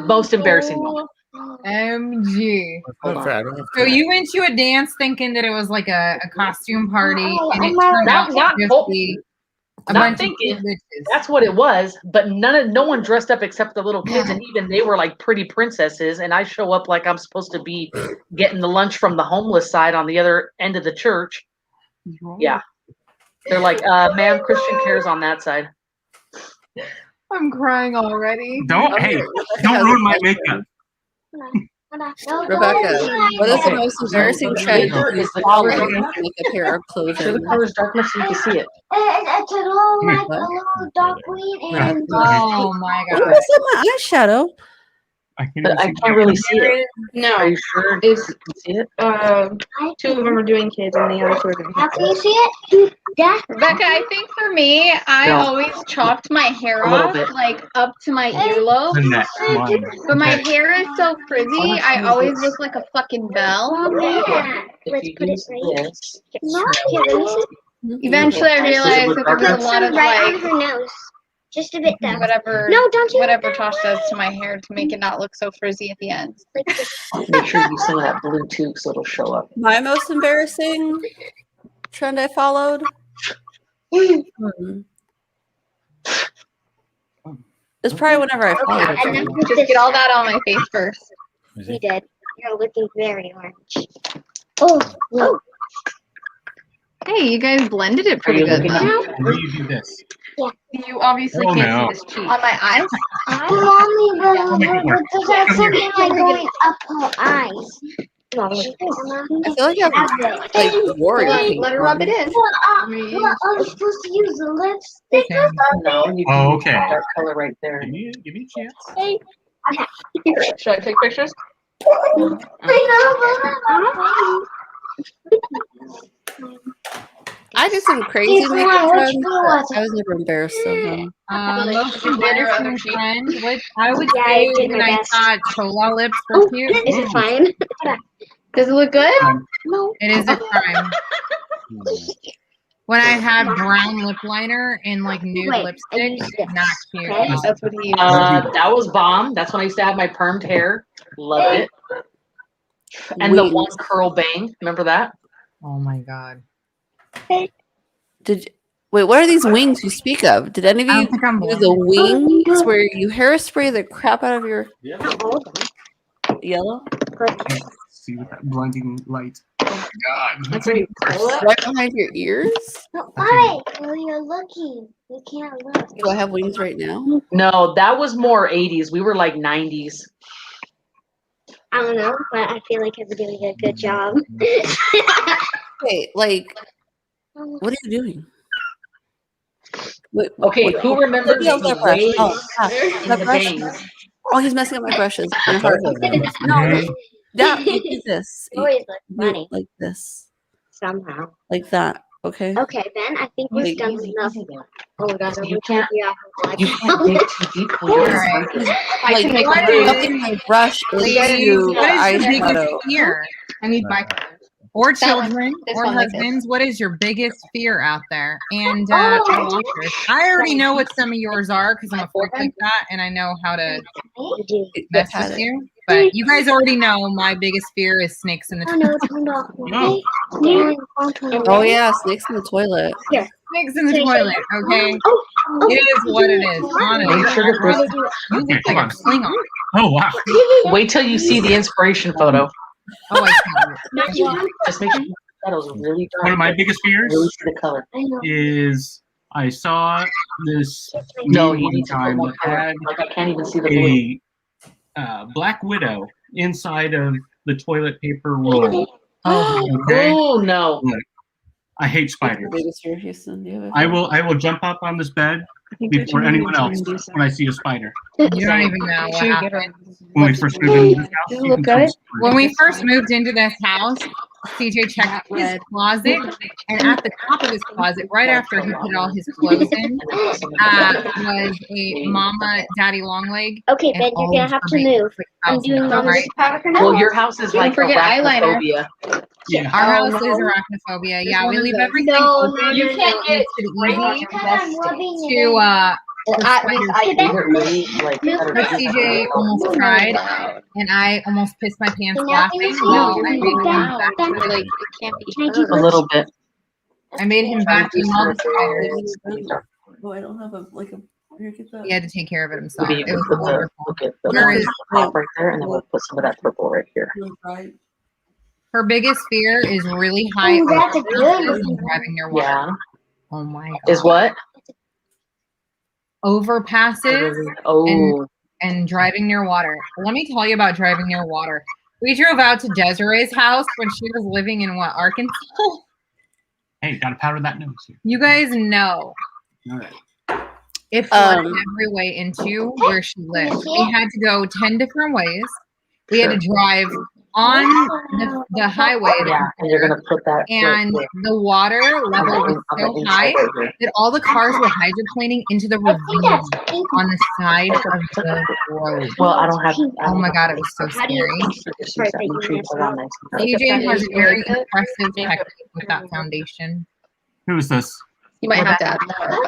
Most embarrassing moment. MG. Hold on. So you went to a dance thinking that it was like a costume party, and it turned Not- out to not just whole- be a not bunch thinking. of bitches. That's what it was, but no one dressed up except the little kids, and even they were like pretty princesses. And I show up like I'm supposed to be getting the lunch from the homeless side on the other end of the church. Yeah, they're like, "Ma'am, Christian Care's on that side." I'm crying already. Don't ruin my makeup. Rebecca, what is the most embarrassing trend Sure, you is the followed color- to make a pair of Sure, the clothing? color's dark enough so you can see it. It's a little like What? a little dark green and Oh my What god. is in my eyeshadow? I can't, But I can't really see it. Are No, you sure it's you can see it? two of them are doing kids and the other two are doing how can you see it? That Rebecca, I think for me, I No. always chopped my hair A little off bit. like up to my earlobe. the neck line. But my Okay. hair is so frizzy, I always look like a fucking bell. yeah. If Let's you put it use right. this, No, here, let me see. Eventually, I realized that there was a Put lot some of right on like her nose. Just a bit though. whatever No, don't you? whatever Tosh does to my hair to make it not look so frizzy at the end. Like this. make sure you use some of that blue too, so it'll show up. My most embarrassing trend I followed. It's probably whenever I followed And then it. put Just this. get all that on my face first. We did. You're looking very orange. Oh. Hey, you guys blended it pretty you good looking though. And then you do this. You obviously Oh, can't no. see this cheek. On my eyes. Mommy, but Make it work. does that something like going up her eyes? I feel like I have like warrior Let, paint let her on. rub it in. Are you supposed to use the lipstick? No, you can Oh, use okay. that color right there. Give me a chance. Should I take pictures? I did some crazy He's makeup not trends, which but one. I was never embarrassed of them. Most embarrassing trend, what I would Yeah, say I did my when I best. thought chola lips were cute. Is it fine? Does it look good? No. It is a crime. When I had brown lip liner and like nude Wait, I lipstick, used this, not cute. okay? That's what he used. That was bomb. That's when I used to have my permed hair. Loved it. And the Wings. one curl bang. Remember that? Oh my god. Wait, what are these wings you speak of? Did any of I you don't think I'm do the blonde. wings where you hairspray the crap out of your Not all of them. yellow? See with that blinding light. Oh my god. That's right. Right behind your ears? No, why? Well, you're looking. You can't look. Do I have wings right now? No, that was more 80s. We were like 90s. I don't know, but I feel like I'm doing a good job. Wait, like, what are you doing? Wait, Okay, wait, who remembers else the that brush? waves Oh, in that the brush. bangs? Oh, he's messing up my brushes. They're hard. No, that you do this. You Always look do it funny like this, somehow. like that. Okay. Okay, Ben, I think we've Wait, done Easy, enough. easy there. Oh my god, You can't- yeah. You can't dig too deep when you're Alright. I Like can make what them is- stuffing my brush Ladies, into what is your eyeshadow. biggest fear? I need my colors. Or That one. children, This or one like this. husbands, what is your biggest fear out there? And Oh. I already know what some of yours are because I'm a freak like that and I know how to You do. mess Had with it. you. But you guys already know my biggest fear is snakes in the Oh toilet. no, it's turned off. No. Oh yeah, snakes in the toilet. Snakes in the toilet, okay? Oh, It is what it is. Honestly, Make sure to Rob, put- you look like a Klingon. Oh wow. Wait till you see the inspiration photo. Oh, I can't. Just make sure the shadows really dark. One of my biggest fears Really see the color. I know. is I saw this No, meme you one need to put time more that color. had Like I can't even see the blue. a Black Widow inside of the toilet paper roll. Oh, Okay. Oh no. Look, I hate What's spiders. your biggest fear, Houston? Do you have a I fear? will jump up on this bed I think they're before too many anyone to else do so. when I see a spider. you don't even know what Should we get happened. When we first moved into this house, Does it you look can tell good? When we first moved into this house, CJ checked his closet, and at the top of his closet, right after he put all his clothes in, was a Mama Daddy Longleg. Okay, and Ben, you're all gonna of have her to makeup move. was I'm like doing $1,000, Mama's right? powder Well, your house is Don't like forget eyeliner. arachnophobia. Yeah. Our Oh, house no. is arachnophobia. Yeah, we one of leave the- everything No, open. no, You no, can't no. get Makes it easy Because I'm rubbing it to for I- spiders. Hey, Ben, really like But CJ almost tried, and I almost pissed my pants laughing while I made him vacuum. Like, it can't be Can I take a little bit. I made him vacuum all the spiders. Oh, I don't have a here, get that. He had to take care of it himself. Maybe It you was can put the wonderful. look at the Her, orange top right there, and then we'll put some of that purple right here. her biggest fear is really high Oh, that's a good overpasses one. and driving near water. Yeah. Oh my god. Is what? Overpasses Oh. and driving near water. Let me tell you about driving near water. We drove out to Desiree's house when she was living in what, Arkansas? Hey, gotta powder that nose here. You guys know All right. it flooded every way into where she lived. We had to go 10 different ways. We had to drive on the highway. Yeah, and you're gonna put that. And the water level was so high that all the cars were hydroplaning into the ravine on the side of the road. Well, I don't have. Oh my god, it was so scary. CJ has a very impressive technique with that foundation. Who is this? You might have to add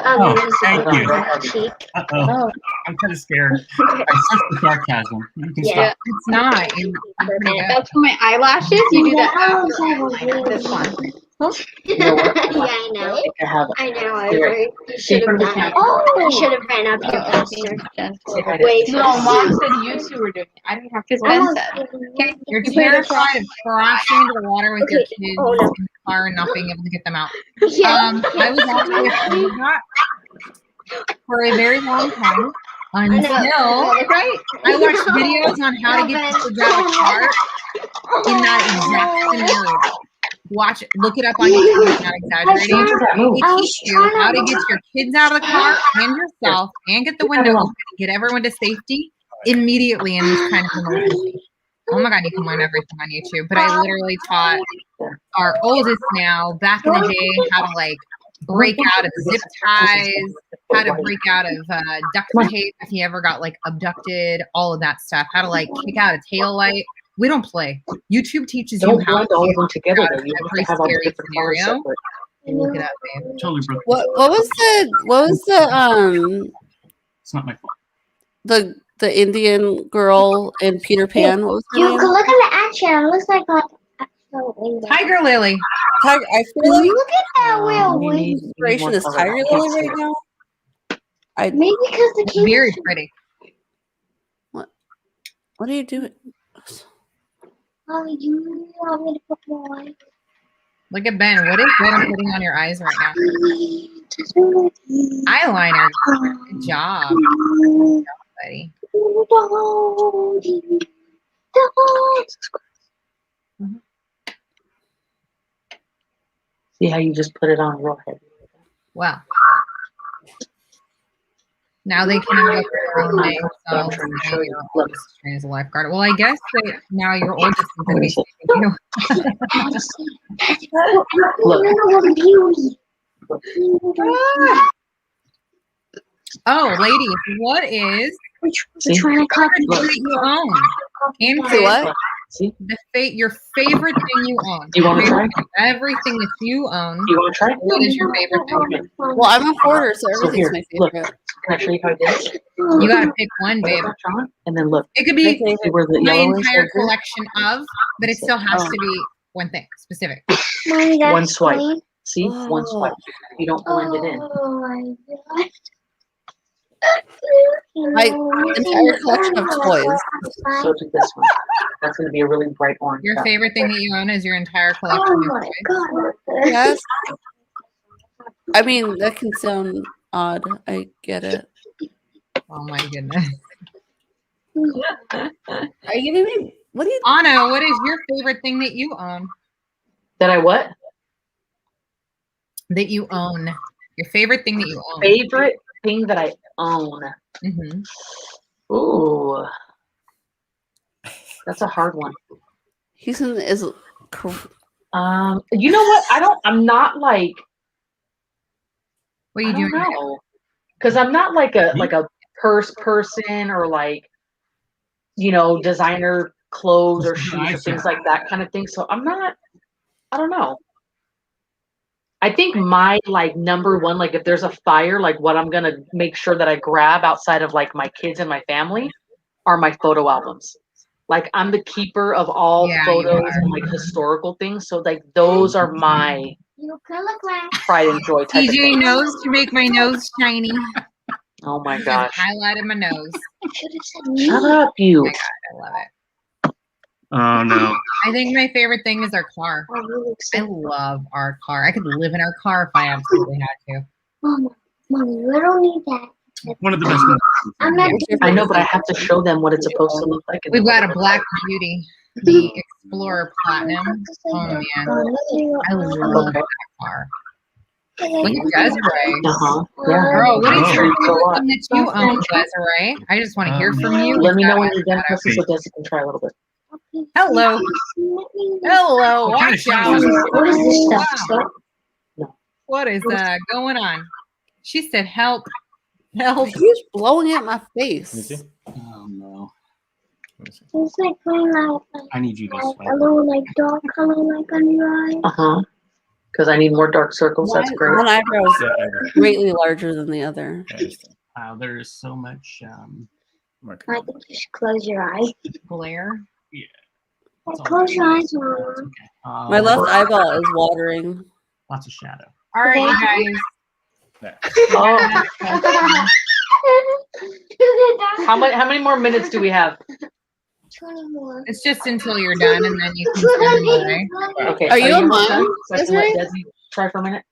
Oh, thank you. Cheek. Uh-oh. I'm kind of scared. I sense the sarcasm. You can Yeah. stop. It's not. You're pretty good. That's for my eyelashes. You do that Oh, after this one. You know what? Yeah, I know. I have I know. I Here. agree. You should have done it. You should have ran up here faster. Way No, Mom said you two were doing it. I didn't have to. Ben said. Okay, you're terrified of crashing into the water with your Okay. kids Oh, no. in the car and not being able to get them out. Yeah. I was actually afraid of that for a very long time until Right? I watched videos on how to get kids out of the car in that exact scenario. Watch, look it up on YouTube. I'm not exaggerating. They teach you how to get your kids out of the car and yourself, and get the window open, and get everyone to safety immediately in this kind of emergency. Oh my god, you can learn everything on YouTube. But I literally taught our oldest now, back in the day, how to like break out of zip ties, how to break out of duct tape if he ever got like abducted, all of that stuff. How to like kick out a tail light. We don't play. YouTube teaches you Don't how blend to all of them together. out Though. of You have every to have all the scary different colors scenario. separate. Look it up, babe. Totally broke. What was It's not my fault. the Indian girl in Peter Pan? What was her You name? can look at the action. It looks like a Tiger Lily. I feel like Look at that real You wing. need inspiration more is color. Tiger I can't Lily see right it. now. Maybe because the kids. Very pretty. What are you doing? Oh, you want me to put more? Look at Ben. What is Ben putting on your eyes right now? Eyeliner. Good job. Good job, buddy. See how you just put it on real heavy. Well. Now they can have their own name. So I'm trying to show you. your Look. oldest is trained as a lifeguard. Well, I guess that now your oldest is going to be sleeping too. Look. Beauty. Oh, ladies, what is See? Trying to copy. the favorite thing you own? And Say what? See? your favorite thing you own. You wanna Favorite try? thing. Everything that you own. You want to try? What is your favorite thing? Well, I'm a hoarder, so So everything's here, my look. favorite. Can I show you how I did it? You got to pick one, babe. And then look. It could My be favorite. See where the my yellow is? entire right there? collection of, but it still has to be one thing specific. Mommy, that's One swipe. clean. See? One swipe. You don't blend it in. Oh my god. My entire collection of toys. So do this one. That's going to be a really bright orange. Your color. favorite thing that you own is your entire Oh collection of my toys. god. Yes. I mean, that can sound odd. I get it. Oh my goodness. Are you giving me What do you? Anna, what is your favorite thing that you own? That I what? That you own. Your favorite thing that you own. Favorite thing that I own. Mm-hmm. Ooh. That's a hard one. Houston is. You know what? I'm not like. What are you I don't doing? know. Because I'm not like a purse person or like, designer clothes or shoes or things like that kind of thing. So I don't know. I think my like number one, like if there's a fire, like what I'm gonna make sure that I grab outside of like my kids and my family are my photo albums. Like I'm the keeper of all photos and like historical things. So like those are my pride and joy type of DJ things. knows to make my nose shiny. Oh my Just gosh. highlighted my nose. Shut up, you. Oh my God, I love it. Oh no. I think my favorite thing is our car. I love our car. I could live in our car if I absolutely had to. Mommy, we don't need that. One of the best. I'm not I know, but I have to show them what it's supposed to look like. We've got a Black Beauty, the Explorer Platinum. Oh man, I love that car. Look at Desiree. Yeah. Girl, what is your Oh. favorite thing that you own, Desiree? I just want to hear from you. Let me know when you're done, Pussy, so Desi can try a little bit. Hello. Hello. Watch out. What is this stuff? What is going on? She said, help. Help. He's blowing at my face. Oh no. It's like going I need you to like swipe. a little like dark color like on your eye. Because I need more dark circles. That's great. One eyebrow is greatly larger than the other. Wow, there is so much. I think you should close your eyes. Glare. Yeah. Close your eyes, Mama. Okay. My left eyeball is watering. Lots of shadow. All right, you guys. Oh. How many more minutes do we have? 20 more. It's just until you're done, and then you can send them away. Okay. Are you almost on done? mine, So I can let Desiree? Desi try for a minute.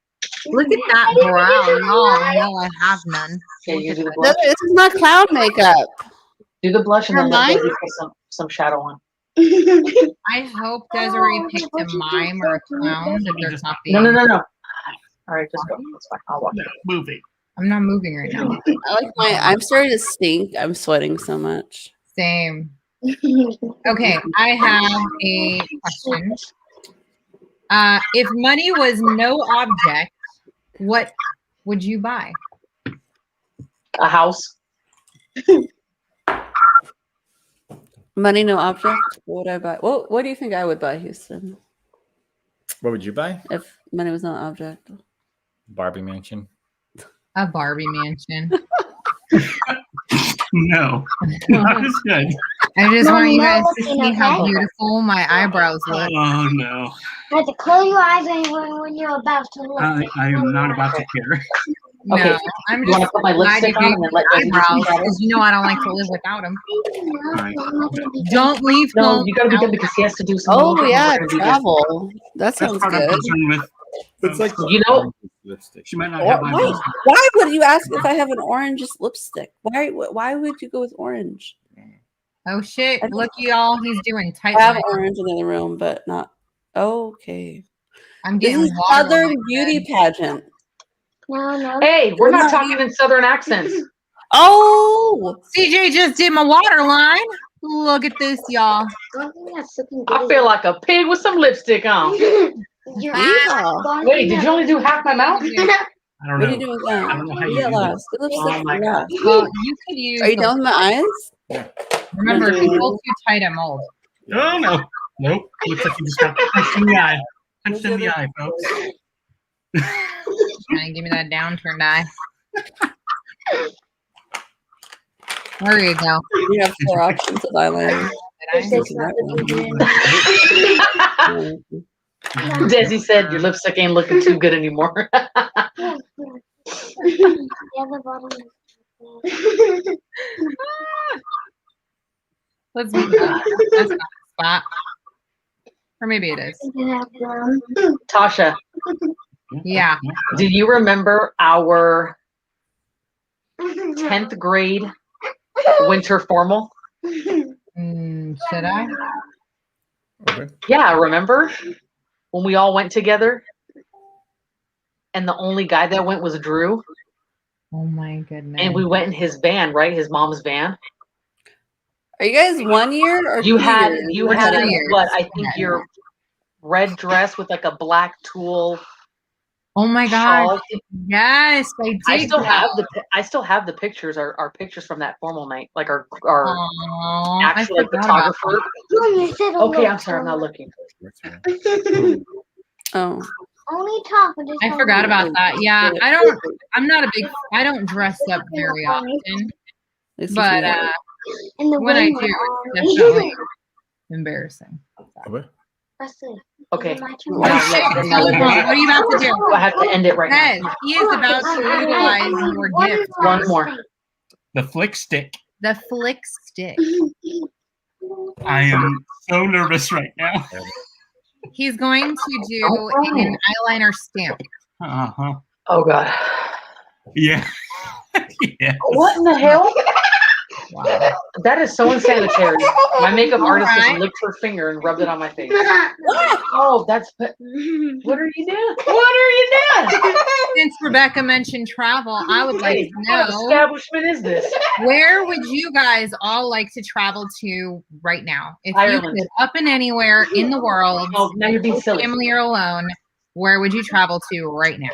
Look at that brow. No, I have none. Okay, you do the blush. This is not cloud makeup. Do the blush and For then let mine? Desi put some shadow on. I hope Desiree picked a mime or a clown that they're copying. No. All right, just go. That's fine. I'll watch No, it. moving. I'm not moving right now. I'm starting to stink. I'm sweating so much. Same. Okay, I have a question. If money was no object, what would you buy? A house. Money, no object. What would I buy? What do you think I would buy, Houston, What would you buy? if money was not an object? Barbie mansion. A Barbie mansion. No. That is good. I just want you guys to looking, see how okay? beautiful my eyebrows look. Oh no. You have to close your eyes when you're about to look. I am not about to care. No, Okay. I'm You want just to put my glad you lipstick on gave and me then let Desi do some eyebrows shadow? because you know I don't like to live without them. Right. Don't leave No, home. you gotta be done because he has to do some. Oh little yeah, things. travel. That That's sounds part I'm good. concerned with. It's like You know, lipstick. She might not have my Why? Why would you ask if I have an orange lipstick? Why would you go with orange? Oh shit! Look, y'all, he's doing tight. I have lines. orange in the other room, but not. Okay. I'm This getting is water on Southern my beauty head. pageant. No. hey, we're We're not not talking in Southern accents. Oh, CJ just did my water line. Look at this, y'all. I feel like a pig with some lipstick on. yeah. Wait, did you only do half my mouth? I don't What are know. you doing with I that? don't know how Do you that do that. last. The lipstick Oh my last. Well, you could use. Are you the- done with my eyes? Remember, if you pull too tight, I'm old. Oh no. Nope. Looks like you just got punched in the eye. Punched in the eye, folks. Trying to give me that downturned eye. There you go. We have 4 options of eyeliner. Desi said your lipstick ain't looking too good anymore. Let's move that. That's not a spot. Or maybe it is. Tasha, Yeah. do you remember our 10th grade winter formal? Should I? Okay. Yeah, remember when we all went together? And the only guy that went was Drew. Oh my goodness. And we went in his van, right? His mom's van. Are you guys 1 year or You 2 had years? you We're had 2 years. what I think Yeah. your red dress with like a black tulle Oh my gosh. shawl. Yes, I did. I still go. have the pictures, our pictures from that formal night, like our Aw, I actual like forgot about photographer. Mommy said Okay, I'm sorry, I'm not looking. Oh. Only talk. But I forgot about that. Yeah, I don't dress up very often, but And the when I wind do, went it's definitely embarrassing. Okay. Presley, Okay. is it my turn? Oh shit, hold on, what are you about to do? I have to end it right Ted, now. he is about to utilize your gift. One more. The flick stick. The flick stick. I am so nervous right now. He's going to do an eyeliner stamp. Uh-huh. Oh god. Yeah. Yeah. What in the hell? Wow. That is so unsanitary. My makeup artist just Alright. licked her finger and rubbed it on my face. Oh, that's what are you doing? What are you doing? Since Rebecca mentioned travel, I would like to What know, establishment is this? where would you guys all like to travel to right now? If you Ireland. could up and anywhere in the world, Oh, now you're being silly. family or alone, where would you travel to right now?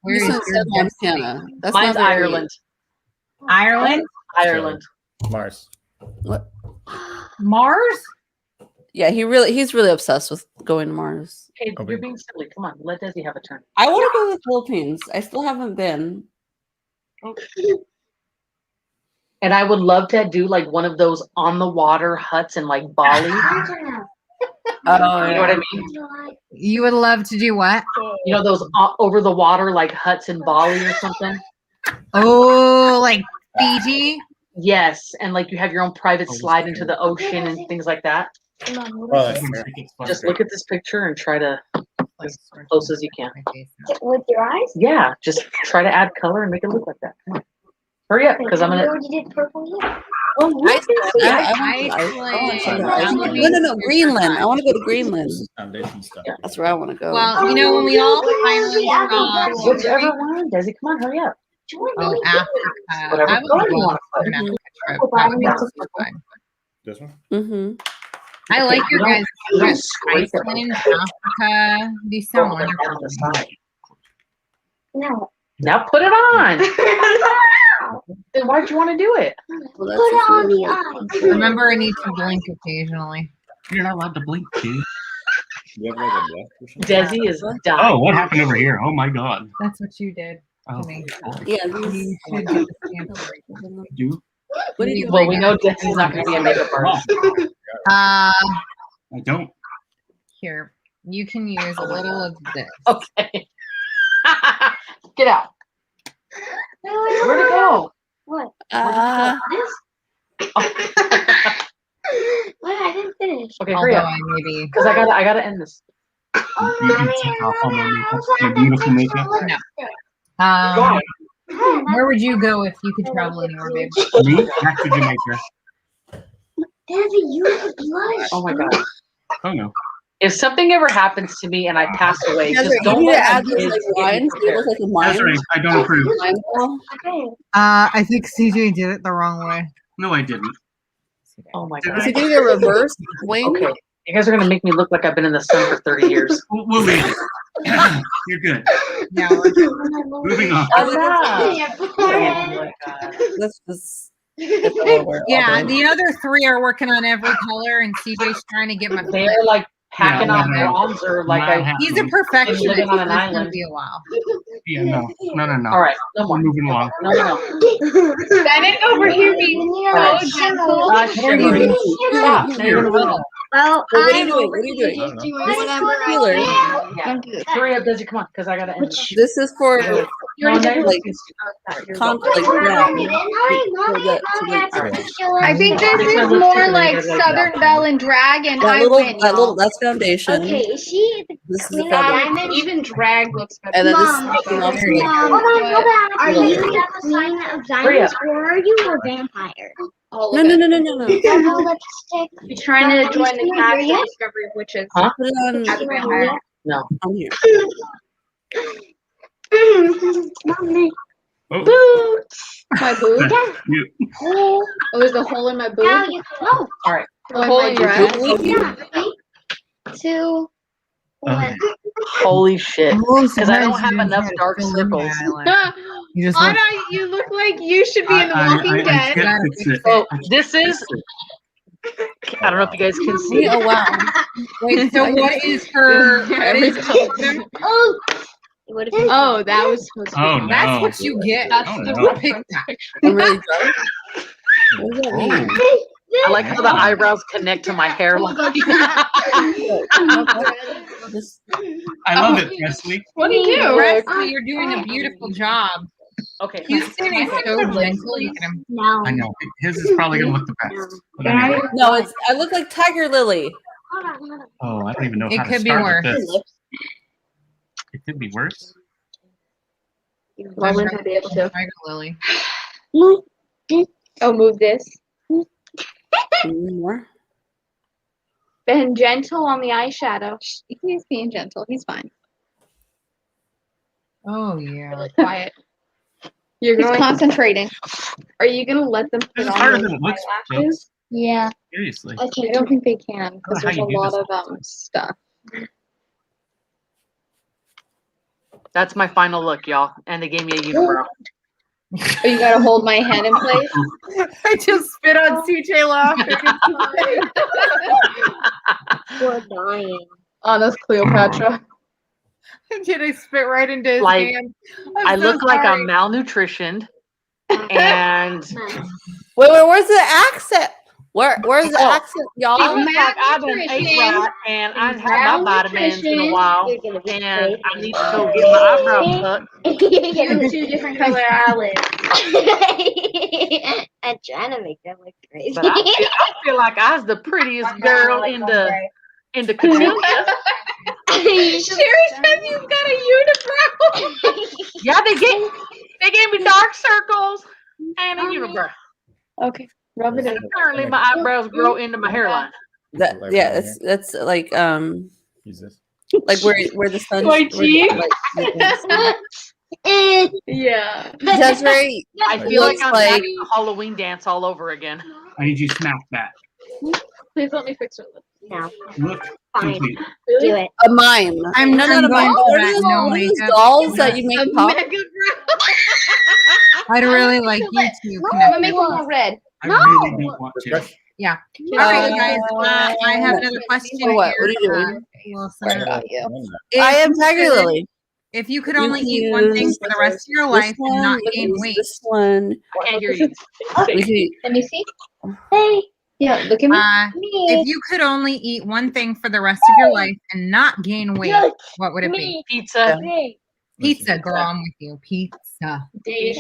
Where is This your said Montana. That's Mine's not very- Ireland. Ireland? Ireland. Mars. What? Mars? Yeah, he's really obsessed with going to Mars. Hey, Okay. you're being silly. Come on, let Desi have a turn. I want to go to the Philippines. I still haven't been. And I would love to do like one of those on the water huts in like Bali. You Oh, know what I mean? You would love to do what? You know those over the water like huts in Bali or something? Oh, like Fiji? Yes, and like you have your own private Oh, slide into the ocean and things like that. Well, Just look at this picture and try to as close as you can. With your eyes? Yeah, just try to add color and make it look like that. Come on. Hurry up, because I'm You gonna. already did purple here. Oh, look at this. No, Greenland. I want to go to Greenland. foundation stuff. That's where I want to go. Well, you know, when we all finally Whichever one, Desi, come on, hurry up. oh, Africa. Whatever I would color you love want to do an Africa trip. That would be so fun. This one? Mm-hmm. I like your You don't- guys' you don't trips. scrape it. Iceland, Africa. These sound wonderful. No. Now put it on. Then why'd you want to do it? Put it on the eyes. Remember, I need to blink occasionally. You're not allowed to blink, dude. You have like a black or something? Desi is dying. Oh, what happened over here? Oh my god. That's what you did Oh, to me. Yeah. You should get the stamp. do? What do you do? Well, we know Desi's not going to be a makeup artist. Uh, I don't. here. You can use a little of this. Okay. Get out. Where'd it go? What? Uh, This? What? I didn't finish. Okay, hurry Although up. I maybe. Because I gotta end this. You can take off all my makeup. My beautiful makeup. No. Where would you go if you could travel anywhere, babe? Me? Back to Jamaica. Daddy, use the blush. Oh my god. Oh no. If something ever happens to me and I pass away, Desiree, just you don't need to let add my these kids like get me lines. They look prepared. like a mind. Desiree, I don't approve. mind ball. Okay. I think CJ did it the wrong way. No, I didn't. Oh my Is god. he doing a reverse wing? Okay. You guys are gonna make me look like I've been in the sun for 30 years. We'll leave it. You're good. Yeah, we're Moving on. That's just. That's all we're yeah, all doing. the other three are working on every color, and CJ's trying to get my. They're like packing Yeah, on no, bronzer like Not I. happening. He's a perfectionist. Living on an It's gonna island. be a while. Yeah, no. All right, no We're more. moving along. No, no, no. Bennett over here being so gentle. Shivering. Stop. Now you're gonna run. Well, What are you I'm doing? over What are you here doing? just doing This is whatever for I Keeler. can. Yeah. Don't do that. Hurry up, Desi. Come on, because I gotta end this. This is for You already did like conflict. Yeah. I think this is more like Southern Belle and Drag, and I win. y'all. That's foundation. Okay, is she the This is queen the of foundation. diamonds? Even drag looks better. And then this Mom, is taking off There you like Mom, are Yeah. you the queen of diamonds or are you a vampire? All no, of no, it. no, no, no, no. Yellow lipstick. You're trying to join the cast of Discovery of Witches. Huh? Put it As a on. vampire. No. On here. Mommy. Oh, Boots. My boob? you, Oh, there's a hole in my boob. Now you go. A hole in your dress. Yeah. 3, 2, 1. Holy shit. Because I don't have enough dark circles. You just Anna, you look like you should be in The Walking I Dead. can't fix it. So this is. I don't know if you guys can see. Oh wow. wait. So what is her? What is her? Oh. What if Oh, that was supposed to be. Oh no. That's what you get. That's Oh, the no. reference picture. I'm really drunk. What does that mean? oh, I like how the eyebrows connect to my hairline. This- I love it, Presley. What do you do? Presley, you're doing a beautiful job. Okay. Houston is so gentle. Look at him. No. I know. His is probably gonna look the best. But anyway. No, I look like Tiger Lily. Hold on, hold on. Oh, I don't even know It how to could be start with worse. this. It could be worse. Roland would be able to. Tiger Lily. Oh, move this. More. Been gentle on the eyeshadow. He's being gentle. He's fine. Oh yeah. Really quiet. You're He's going. concentrating. Are you gonna let them This put is on harder those than it looks, eyelashes? Yeah. Seriously. I don't think they can because How there's you a do lot this. of stuff. That's my final look, y'all. And they gave me a unibrow. Oh, you gotta hold my hand in place. I just spit on CJ laughing. We're dying. Anna's Cleopatra. Did I spit right into his Like, hand? I so look like sorry. I'm malnutritioned. And Wait, where's the accent? Where's the accent, y'all? I look like I've been ate right and I haven't had my vitamins in a while. You're gonna get And I need to go get my eyebrows cut. You have 2 different color eyelids. I'm trying to make them look crazy. But I feel like I was the prettiest girl in the Catilla. Sherry says you've got a unibrow. Yeah, they gave me dark circles and a unibrow. Okay, rub it in. Apparently my eyebrows grow into my hairline. Yeah, that's like use this. like where the sun. My cheek? Yeah. Desiree, I feel like looks I'm like- having a Halloween dance all over again. I need you to smack that. Please let me fix her lip. No. Look Fine. complete. Do it. a mime. I'm no, I'm not a mime. going What for are that those, no what are those makeup. dolls that you make pop? Mega I'd really like you to I'm connect. gonna make one more red. I really don't want to. Yeah. All right, you guys. I have another question. For what? What are you here. doing? Wilson. About you. I am If Tiger you could- Lily. If you could You only can eat one thing use for the rest of your This life and one, not we can gain use weight, this one. I can't hear you. We can, Let me see. Hey. Yeah, look at me. Me. if you could only eat one thing for the rest of your life and not gain weight, what would it be? Me. Pizza. Me. Pizza, girl. I'm with you. Pizza.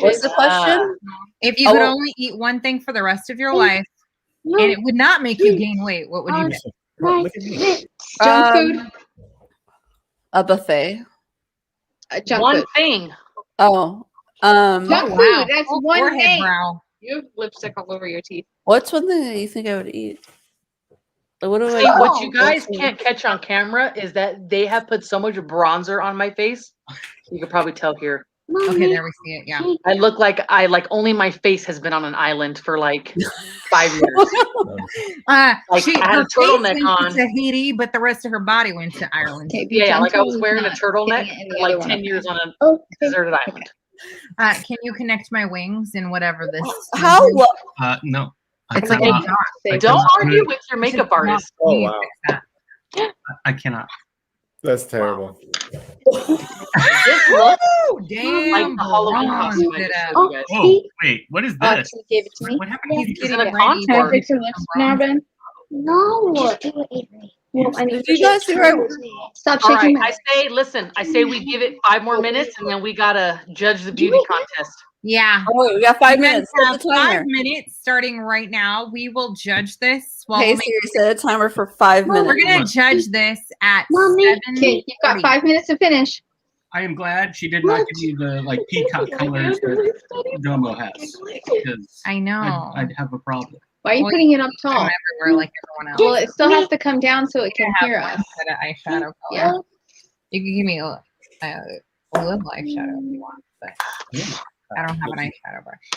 what's the question? If you could Oh. only eat one thing for the rest of your life and it would not make you gain weight, what would you pick? Look at me. Junk food. A buffet. Junk One food. thing. Oh, Junk Oh, food. That's Full one forehead thing. brow. You have lipstick all over your teeth. what's one thing that you think I would eat? Like, what do See, I? what you guys can't catch on camera is that they have put so much bronzer on my face. You could probably tell here. Okay, there we see it. Yeah. I look like only my face has been on an island for like 5 years. Like, I had her a turtleneck face went on. to Haiti, but the rest of her body went to Ireland. Okay, be Yeah, like I was gentle, wearing a not turtleneck hitting it in the for other like one. 10 years on a Okay. deserted island. Can you connect my wings in whatever this? How? No. I It's like a cannot. dot. Don't argue with your makeup artist. Oh, Can you wow. fix that? I cannot. That's terrible. This look Oh, damn. like the Halloween Ron costume I did just it. showed you guys. Oh, wait. What is Oh, this? she gave it to me. What happened? He's He's getting in a ready contour. to Fix her lips now, Ben. No. Do it, Avery. Well, I need Did you guys see where Stop All right, shaking my I say we give it 5 more minutes and then we gotta judge the beauty contest. Yeah. Oh, we got 5 You guys minutes. Set have the timer. 5 minutes starting right now. We will judge this. While Hey, Siri, set a timer for 5 minutes. we're gonna judge this at Mommy. 7. Okay, you've got 5 minutes to finish. I am glad she did not give you the like peacock colors that Domo has, because I know. I'd have a problem. Why are you Well, putting it up I'm tall? everywhere like everyone else. Well, it still has to come down so it can hear us. Instead of eyeshadow color. Yeah. You can give me a little eyeshadow if you want, but I don't have an eyeshadow brush.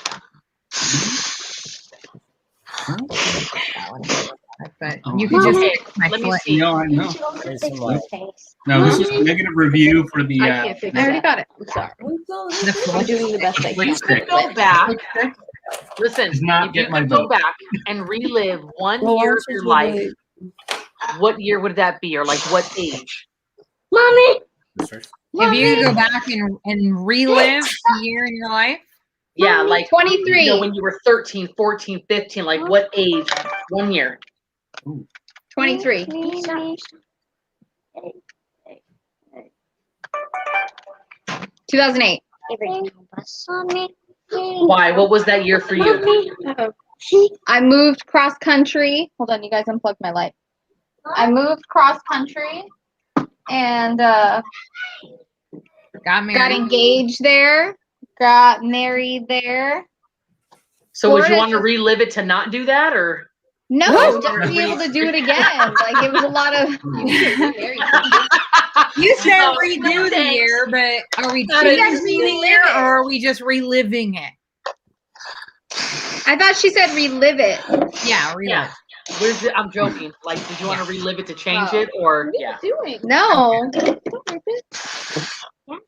But you could just fix my Let me foot. see. No, I know. There's some light. No, this is a negative review for the I can't fix I already that. got it. I'm sorry. The I'm doing the best I can. You could go back. Listen, Does not if you get my could go vote. back and relive one Well, why year don't of you your do life, the- what year would that be, or like what age? Mommy. If you could go back and relive a year in your life, Yeah, like 23. you know, when you were 13, 14, 15, like what age? 1 year. 23. 2008. Why? What was that year for you? I moved cross country. Hold on, you guys unplugged my light. I moved cross country and got married. got engaged there, got married there. So would you Florida want to just- relive it to not do that, or? No, What? just to be able to do it again. Like it was a lot of. You said No, redo the thanks. year, but are we Not a- changing the year or are we just reliving it? I thought she said relive it. Yeah, relive. Yeah. I'm joking. Like, did you want to relive it to change Oh. it, or yeah? Doing. No,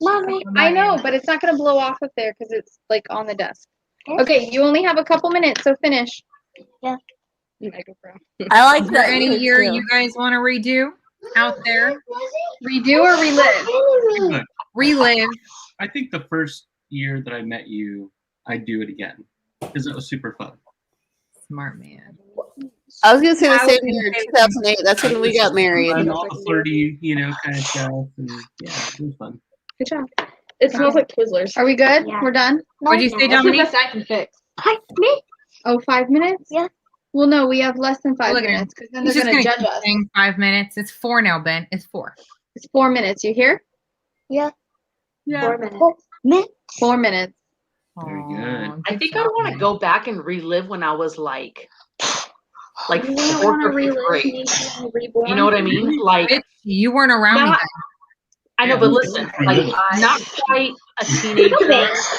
Mommy. I know, but it's not gonna blow off up there because it's like on the desk. Okay, you only have a couple minutes, so finish. I like Is there that. any year you guys want to redo out there? Redo or relive? Good. Relive. I think the first year that I met you, I'd do it again because it was super fun. Smart man. I was gonna say the I same was year, gonna say 2008. That's when we got married. And all the flirty, kind of stuff. And yeah, it was fun. Good job. It smells like Twizzlers. Are we good? Yeah. We're done? What'd you say, That's the Dominique? best I can fix. Hi, me. Oh, 5 minutes? Yeah. Well, no, we have less than 5 Look at him. minutes because then He's they're just gonna gonna judge keep us. saying 5 minutes. It's 4 now, Ben. It's 4. It's 4 minutes. You hear? Yeah. Yeah. 4 minutes. 4 minutes. Very good. I think I would want to go back and relive when I was like You don't fourth want to or fifth relive grade. me being reborn. You know what I mean? Like, Bitch, you weren't around me Not- then. I know, Yeah, but we listen, can like relive not quite a teenager,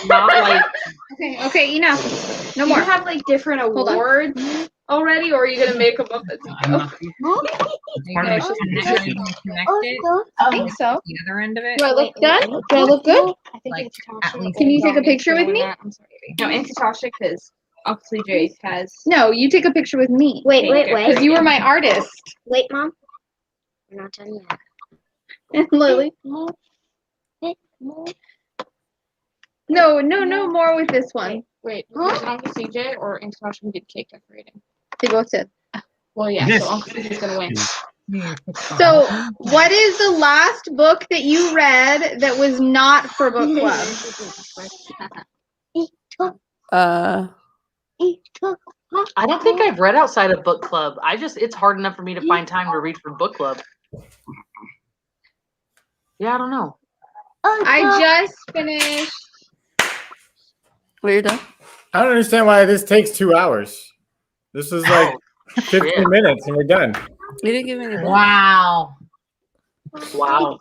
not like Okay, enough. No Do you more. have like different Hold on. awards already, or are you gonna make them up as you I'm go? not- You part of guys the connect connection. it. I think so. The other end of it. Do I look done? Do I look good? I think Like, it's at Tasha. least- Can you take a Dominic picture with doing me? that. I'm sorry. No, and Tasha, because obviously Jace has. No, you take a picture with me. Wait, Because you were my artist. Wait, Mom. We're not done yet. And Lily. No, more with this one. Wait, Huh? was it Uncle CJ or Aunt Tasha who did cake decorating? They both did. Well, yeah, This- so Uncle CJ's gonna win. So, what is the last book that you read that was not for book club? I don't think I've read outside of book club. It's hard enough for me to find time to read for book club. Yeah, I don't know. I just finished. Well, you're done. I don't understand why this takes 2 hours. This is like 15 Yeah. minutes and we're done. You didn't give me any. books. Wow. Wow.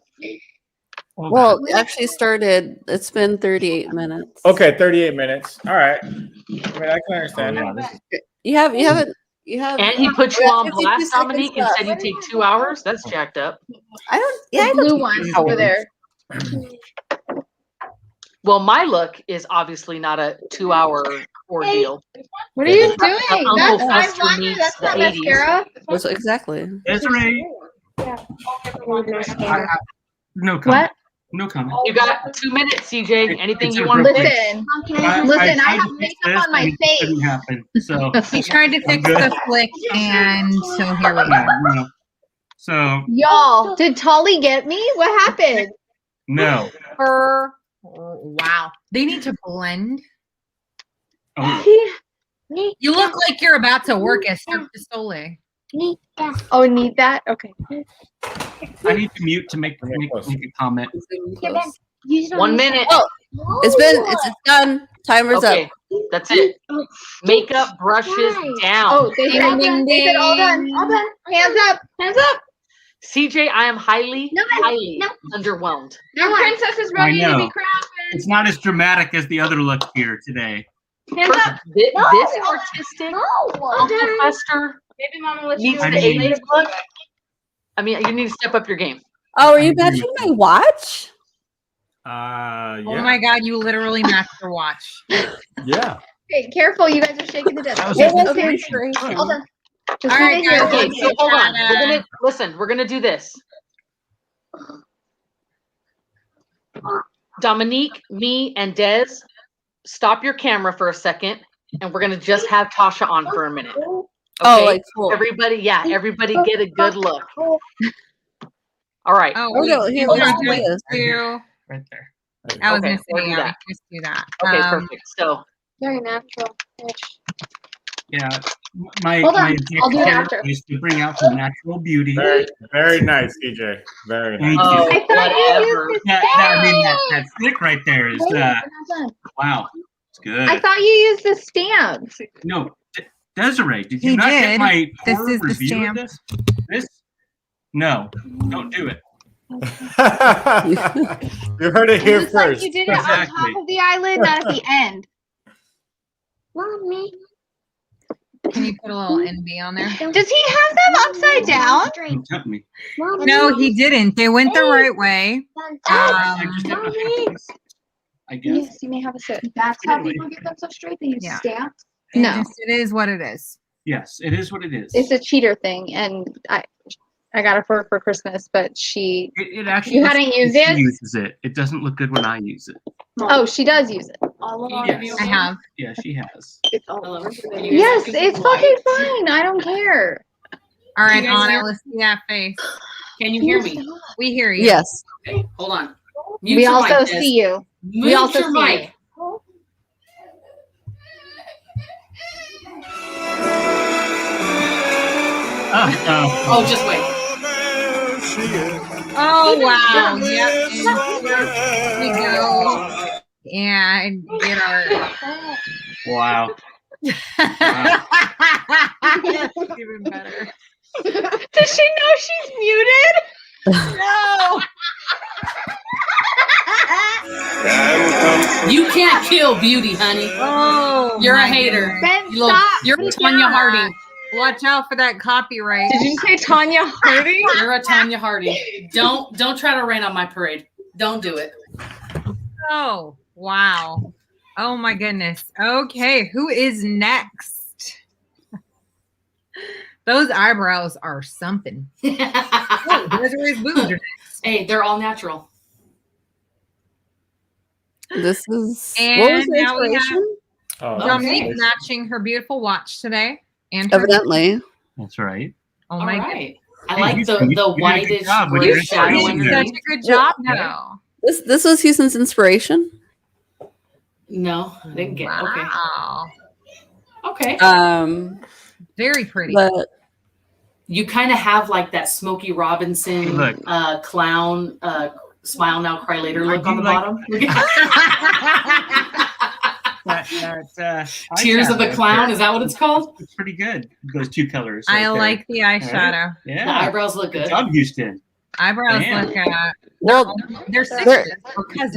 Well, it actually started. It's been 38 minutes. Okay, 38 minutes. All right. I mean, I can understand it. You haven't. And he put you Yeah, on 52 blast, seconds Dominique, and left. said you take 2 hours. That's jacked up. I don't. The Yeah, I blue don't one take over hours. there. Well, my look is obviously not a 2-hour ordeal. What are you Uncle doing? That's Fester eyeliner. meets That's the not 80s. mascara. That's exactly. Desiree, no comment. What? No comment. You got 2 minutes, CJ. Anything It's you a want to real- say? Listen. Listen, I tried have to fix makeup this on my and it face. Couldn't happen. So He tried to fix good. the flick, and so here we go. yeah, no. So Y'all, did Tolly get me? What happened? no. Wow. They need to blend. Oh, You look like you're about to work as Cirque du Soleil. Oh, need that? Okay. I need to mute to make a comment. Use it on 1 this minute. Oh, it's done. Timer's Okay, up. that's it. side. Makeup brushes down. Oh, they Ding, said, ding, they said all done. ding. All done. Hands up. Hands up. CJ, I am highly No, no. underwhelmed. Your princess is ready to be know. crowned. It's not as dramatic as the other look here today. Hands up. This No. artistic No. Uncle Fester Baby mama, let's needs I the mean- 80s look. I mean, you need to step up your game. Oh, are I you agree matching with my watch? Yeah. Oh my God, you literally matched your watch. Yeah. Okay, careful. You guys are shaking the desk. That was What was Okay. the inspiration? Hold on. Just All leave right, it here. guys. Okay, so hold on. Tana. We're gonna do this. Dominique, me, and Des, stop your camera for a second, and we're gonna just have Tasha on for a minute. Okay? Oh, like cool. everybody get a good look. All right. Oh, Oh, no, wait, here, you let's wanna do do this. two? Right there. I was Okay, gonna we'll say, do yeah, that. we just do that. Okay, perfect. So Very natural. Yeah. My Hold on, objective I'll do it here after. is to bring out some natural beauty. Very, very nice, DJ. Very nice. Thank oh, you. I thought you whatever. used That flick right there is Wait, we're not done. wow. It's good. I thought you used the stamp. No, Desiree, did you He not get did. my This horror is the review stamp. of this? This? No, don't do it. You heard it here Looks like first. you did it on Exactly. top of the eyelid, not at the end. Mommy. Can you put a little NB on there? Does he have them upside down? Don't tempt me. Mommy. No, he didn't. They went the right way. I just did Um, my best, I guess. Yes, you may have a sit. That's how Anyway. people get them so straight. They use Yeah. stamps. No. it is what it is. Yes, it is what it is. It's a cheater thing, and I got it for her for Christmas, but she It actually. You looks hadn't good used when she it? uses it. It doesn't look good when I use it. oh she does use it. All along. Yes. I have. Yeah, she has. It's all over. Yes, it's fucking fine. I don't care. All right, You guys Anna, hear- let's see that face. Can you hear me? We hear you. Yes. Okay, hold on. Mute We your also mic, Des. see you. Mute also your see mic. Oh, just wait. Oh wow. Yep. And here we go. And get our Wow. That's even better. Does she know she's muted? No. You can't kill beauty, honey. Oh, You're a my hater. goodness. Ben, You little, stop. you're Tanya Harding. Watch out for that copyright. Did you say Tanya Harding? You're a Tanya Harding. Don't try to rain on my parade. Don't do it. Oh, wow. Oh my goodness. Okay, who is next? Those eyebrows are something. Oh, Desiree's boobs are next. Hey, they're all natural. This is And what was the now we have inspiration? Oh, Dominique nice. matching her beautiful watch today. And her- Evidently. That's right. oh All my right. I Hey, like you the did a good whitish job with gray your shadow goodness. inspiration You did there. such underneath. a good job though. This was Houston's inspiration. No, I didn't get it. Wow. Okay. Very pretty. But You kind of have like that Smokey Robinson Look. clown smile now cry later look do on the like- bottom. Tears of the eyeshadow Clown, there. is that what it's called? It's pretty good. Those two colors. I right there. like the eyeshadow. The Yeah. eyebrows look Good good. job, Houston. Eyebrows Damn. look well, they're sisters or cousins.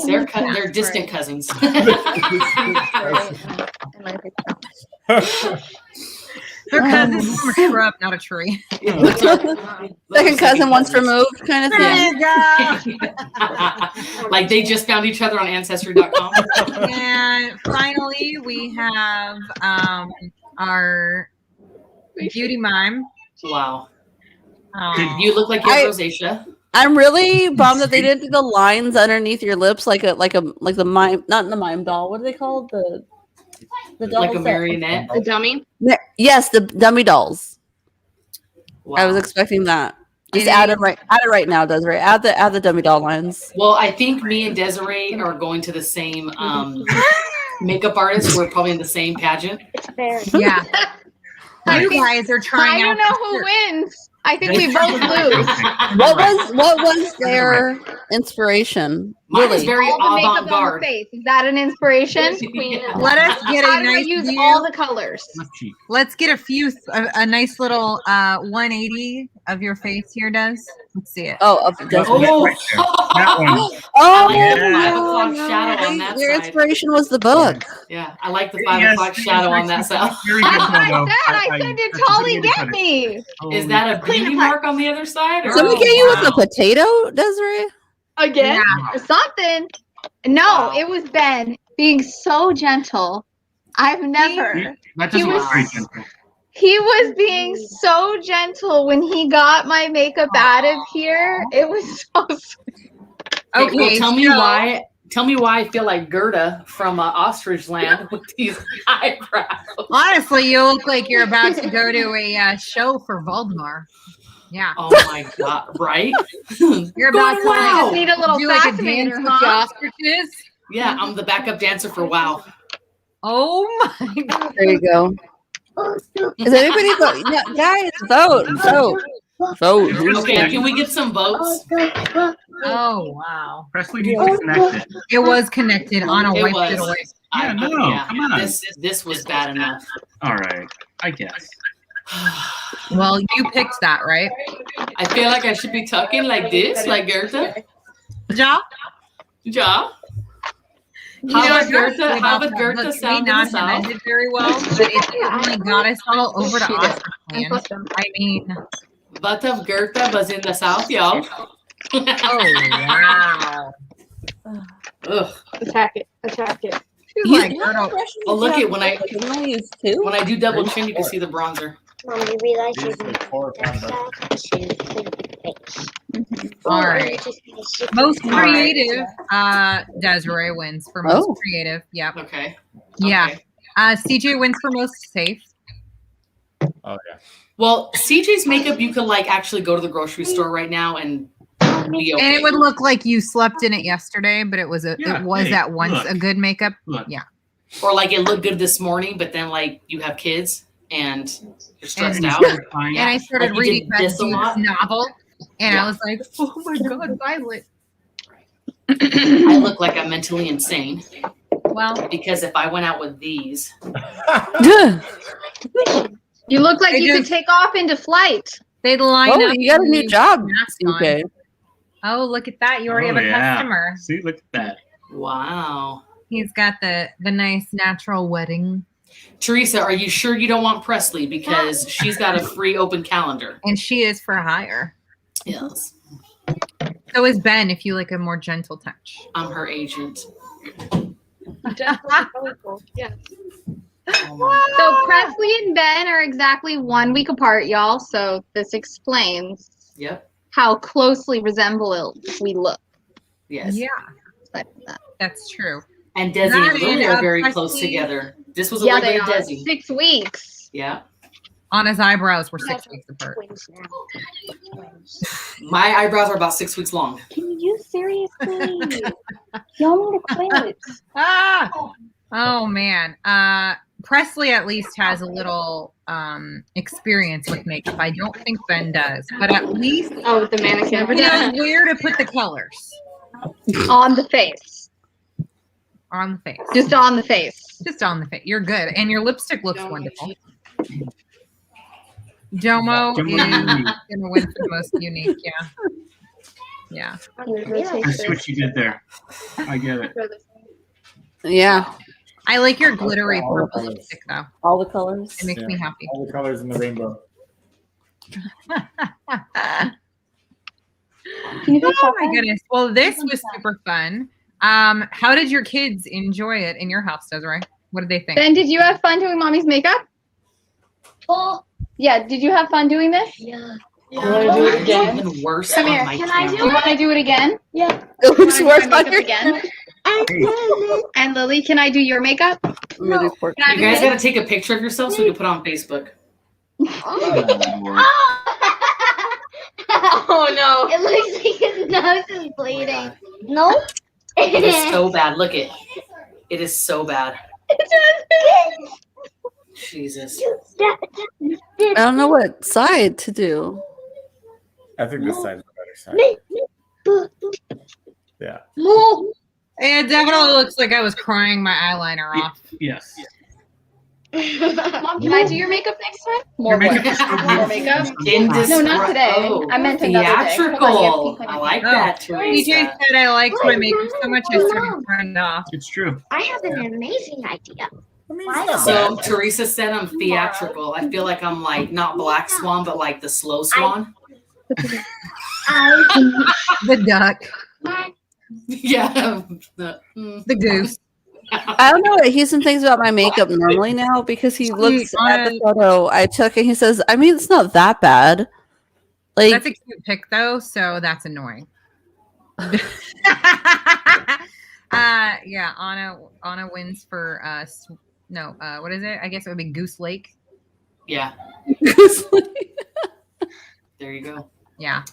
they're cousins. They're distant cousins. They're cousins from a shrub, not a tree. Second cousin once removed, kind of thing. you go. Like they just found each other on Ancestry.com. And finally, we have our beauty mime. Wow. You You look like you have rosacea. I'm really bummed that they didn't do the lines underneath your lips like the mime, not the mime doll. What are they called? The Like a dolls that- marionette. The dummy. Yes, the dummy dolls. I was Wow. expecting that. Just It add is. it right now, Desiree. Add the dummy doll lines. Well, I think me and Desiree are going to the same makeup artist. We're probably in the same pageant. It's very. Yeah. I You think- guys are I trying don't out. know for who sure. wins. I think we both lose. What was their inspiration? Mine is Really? very All the makeup on the avant-garde. face. Is that an inspiration? Yeah. Let us get How a do I nice use view. all the colors? Let's cheat. Let's get a nice little 180 of your face here, Des. Let's see it. Oh, of Desiree. Oh, Right there. That one. Oh, like the 5 o'clock shadow on that Your side. inspiration was the book. Yeah, I like the 5 Yes, o'clock shadow on that side. Very That's good what though. I said you that's a totally good way to get put it. me. Is that a beauty mark on the other side? Or? Somebody Oh, get you with wow. a potato, Desiree? Again? Yeah. Or something. No, Wow. it was Ben being so gentle. I've never. That He doesn't was- look very gentle. He was being so gentle when he got my makeup out of here. It was so sweet. Okay, well, Okay, tell me so- why. Tell me why I feel like Gerda from Ostrich Land with these eyebrows. Honestly, you look like you're about to go to a show for Valdemar. Yeah. Oh my god! Right? You're about to Wow. Need a little do like a dance fascinator, with the huh? ostriches. Yeah, I'm the backup dancer for WoW. Oh my god. There you go. Is anybody vote? Yeah, guys, vote. Okay, can we get some votes? Oh wow. Presley needs to connect it. It was connected on a It wipe was. it away. Yeah, no, come on. This was bad enough. All right, I guess. Well, you picked that, right? I feel like I should be talking like this, like Gerda. Ja? Ja. You How know, would it's not Gerda- about how would that Gerda book sound in may not the have South? ended very well, but it certainly got us all over to Ostrich And Land. put them. I mean, But if Gerda was in the South, y'all. oh wow. Ugh. Attack it. Attack it. She's like, Gerda, Oh, look it when I too. when I do double chin, you can see the bronzer. Mom, you realize you're These going are 4 pounds. to clean your face. all Or right. you just gonna sit Most there. creative, Desiree wins for most Oh. creative. Yep. Okay. Yeah. Okay. CJ wins for most safe. Oh yeah. Well, CJ's makeup, you could like actually go to the grocery store right now and be okay. And it would look like you slept in it yesterday, but it was Yeah, it was hey, at once look. a good makeup. Look. Yeah. Or like it looked good this morning, but then like you have kids and you're stressed And- out. Fine. And I started Like you reading did that this a dude's lot? novel, and Yeah. I was like, "Oh my god, Violet!" I look like I'm mentally insane Well, because if I went out with these, You look like They you could just- take off into flight. they'd line Oh, up. you got a and new you job, mask on. CJ. Oh, look at that! You already Oh, have a yeah. customer. See, look at that. wow. He's got the nice natural wedding, Teresa, are you sure you don't want Presley? Because she's got a free open calendar. and she is for hire. Yes. So is Ben. If you like a more gentle touch. I'm her agent. Yes. Oh my So Presley and Ben are exactly 1 week apart, y'all. So this explains Yep. how closely resemble we look. Yes. Yeah, Aside from that. that's true. And Desi That and Lily and, are very Presley- close together. This was a Yeah, little they bit of are. Desi. 6 weeks. Yeah. Anna's eyebrows were 6 weeks apart. Twins now. Twins. My eyebrows are about 6 weeks long. Can you seriously? Y'all need to quit. Ah! Oh man. Presley at least has a little experience with makeup. I don't think Ben does, but at least Oh, with the mannequin. he knows where to put the colors On the face. on the face. Just on the face. Just on the face. You're good, and your lipstick looks Domo. wonderful. Domo Domo is unique. gonna win for the most unique. Yeah. Yeah. You realize I see what you did there. I get it. Yeah, I like your glittery All the purple colors. lipstick though. all the colors. It makes Yeah. me happy. All the colors in the rainbow. Can you do Oh my goodness. Well, this was super fun. How did your kids enjoy it in your house, Desiree? What did they think? Ben, did you have fun doing mommy's makeup? Oh, Yeah, did you have fun doing this? yeah. You want to do it It's again? even worse Come on here. my Can I camera. Do you want to do it again? Yeah. It looks You worse wanna on do my your makeup again? And Lily, can I do your makeup? really poor Can I You do guys this? got to take a picture of yourself so we can put it on Facebook. Oh, Lord. Oh no. It looks like his nose is bleeding. God. No? It is so bad. Look it. It is so bad. Jesus. I don't know what side to do. I think this side's the better side. Yeah. It definitely looks like I was crying my eyeliner off. Yes. Mom, can I do your makeup next time? Your makeup work. is so More beautiful. makeup? No, not today. I meant another day. Hold theatrical. on, you have to keep I on like Oh. that, DJ Teresa. said I liked my makeup so much I started turning it off. It's true. I have an amazing idea. I mean, Why it's not So bad. Teresa said I'm theatrical. I feel like I'm like not Black Swan, but like the slow swan. The duck, Yeah. the goose. I don't know what Houston thinks about my makeup normally now because he looks at the photo I took and he says, I mean, it's not that bad. Like, That's a cute pic though, so that's annoying. Yeah, Anna wins for what is it? I guess it would be Goose Lake. Yeah. There you go. Yeah.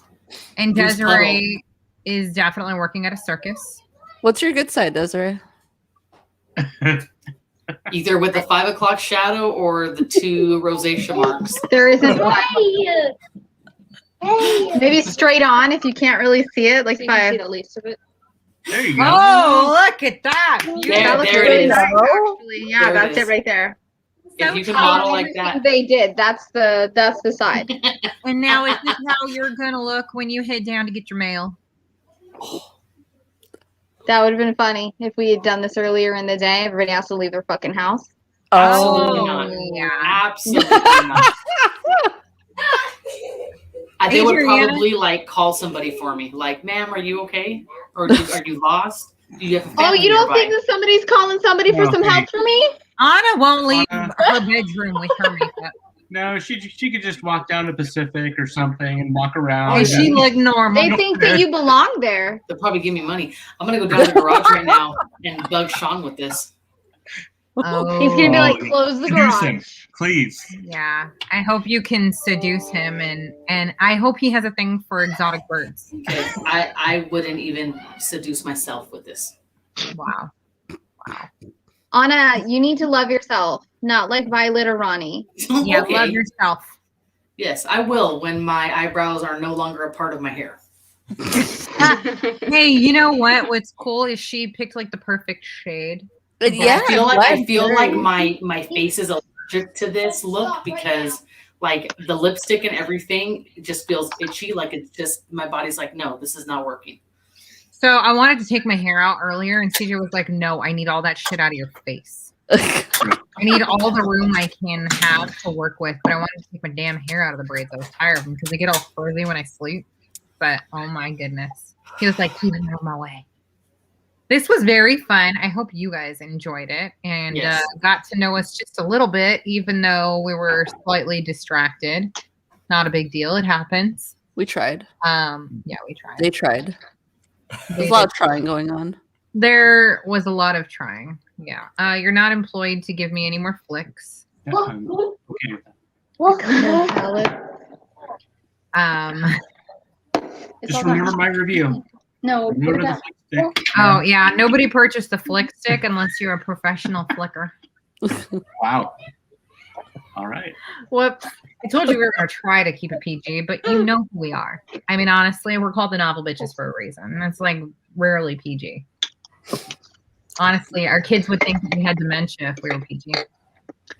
And Goose Desiree is definitely working at a circus. what's your good side, Desiree? Either with the 5 o'clock shadow or the 2 rosacea marks. There isn't one. Hey! Hey! Maybe straight on if you can't really see it, like So you can 5. see the least of it. There you go. Oh, look at that. There looks it really is. nice, actually. Yeah, There it that's is. it right there. If you can So model like that. They did. That's the side. And now is this how you're gonna look when you head down to get your mail? That would have been funny if we had done this earlier in the day. Everybody has to leave their fucking house. Absolutely Oh, not. yeah. Absolutely not. They would Adriana? probably like call somebody for me. Like, ma'am, are you okay? Or are you lost? Do you have a Oh, family you don't nearby? think that somebody's calling somebody for No, some help for me? Anna won't leave Anna. her bedroom with her makeup. No, she could just walk down to Pacific or something and walk around. And she look normal. They think that you belong there. They'll probably give me money. I'm gonna go down to the garage right now and bug Sean with this. Oh, He's gonna be like, Oh, close the Seduce him, garage. please. yeah. I hope you can seduce him, and I hope he has a thing for exotic birds. Because I wouldn't even seduce myself with this. Wow. Anna, you need to love yourself, not like Violet or Ronnie. Yeah, Okay. love yourself. Yes, I will when my eyebrows are no longer a part of my hair. Hey, you know what? What's cool is she picked like the perfect shade. Yeah, I feel like my face is allergic to this look because like the lipstick and everything just feels itchy. Like it's just my body's like, no, this is not working. So I wanted to take my hair out earlier, and CJ was like, "No, I need all that shit out of your face. I need all the room I can have to work with, but I wanted to take my damn hair out of the braids. I was tired of them because they get all frizzy when I sleep. But oh my goodness, he was like, keep them out of my way." This was very fun. I hope you guys enjoyed it and Yes. got to know us just a little bit, even though we were slightly distracted. Not a big deal. It happens. we tried. Yeah, we tried. They tried. They There's a lot did. of trying going on. There was a lot of trying. Yeah. You're not employed to give me any more flicks. Yeah, I'm okay with that. Just remember my review. No, put Remember it the down. stick. Oh yeah, nobody purchased the flick stick unless you're a professional flicker. Wow. All right. Whoops. I told you we were gonna try to keep it PG, but you know who we are. I mean, honestly, we're called the Novel Bitches for a reason. It's like rarely PG. Honestly, our kids would think that we had dementia if we were PG.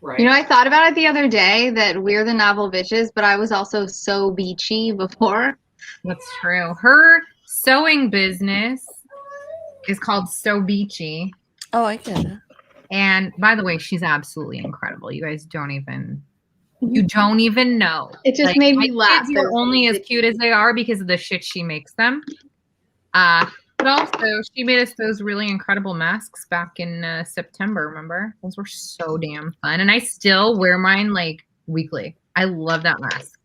Right. You know, I thought about it the other day that we're the novel bitches, but I was also so beachy before. That's true. Her sewing business is called So Beachy. Oh, I get it. And by the way, she's absolutely incredible. You guys don't even know. It just Like, made my me laugh. kids are only as cute as they are because of the shit she makes them. But also, she made us those really incredible masks back in September. Remember? Those were so damn fun, and I still wear mine like weekly. I love that mask,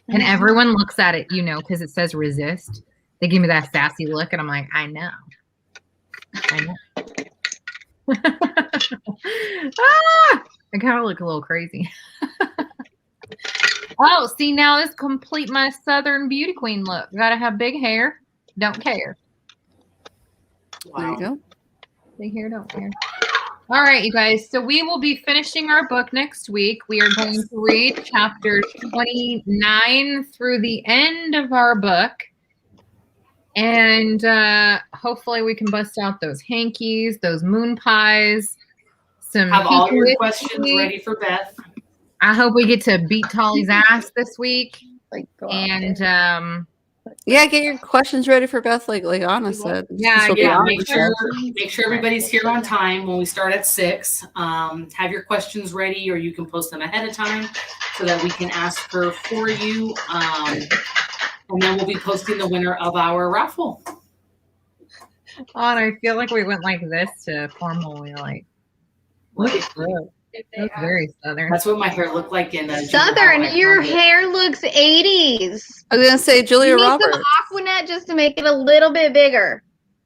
and everyone looks at it, because it says resist. They give me that sassy look, and I'm like, I know. I kind of look a little crazy. Oh, see, now this complete my Southern beauty queen look. Gotta have big hair. Don't care. There you go. Big hair, don't care. All right, you guys. So we will be finishing our book next week. We are going to read chapters 29 through the end of our book. And hopefully we can bust out those hankies, those moon pies. Have all your questions ready for Beth. I hope we get to beat Tolly's ass this week. And yeah, get your questions ready for Beth, like Anna said. Yeah, make sure everybody's here on time when we start at 6. Have your questions ready, or you can post them ahead of time so that we can ask her for you. And then we'll be posting the winner of our raffle. I feel like we went like this to formally like. That's very Southern. That's what my hair looked like in Southern. Your hair looks 80s. I was gonna say Julia Roberts. Some Aquanet just to make it a little bit bigger.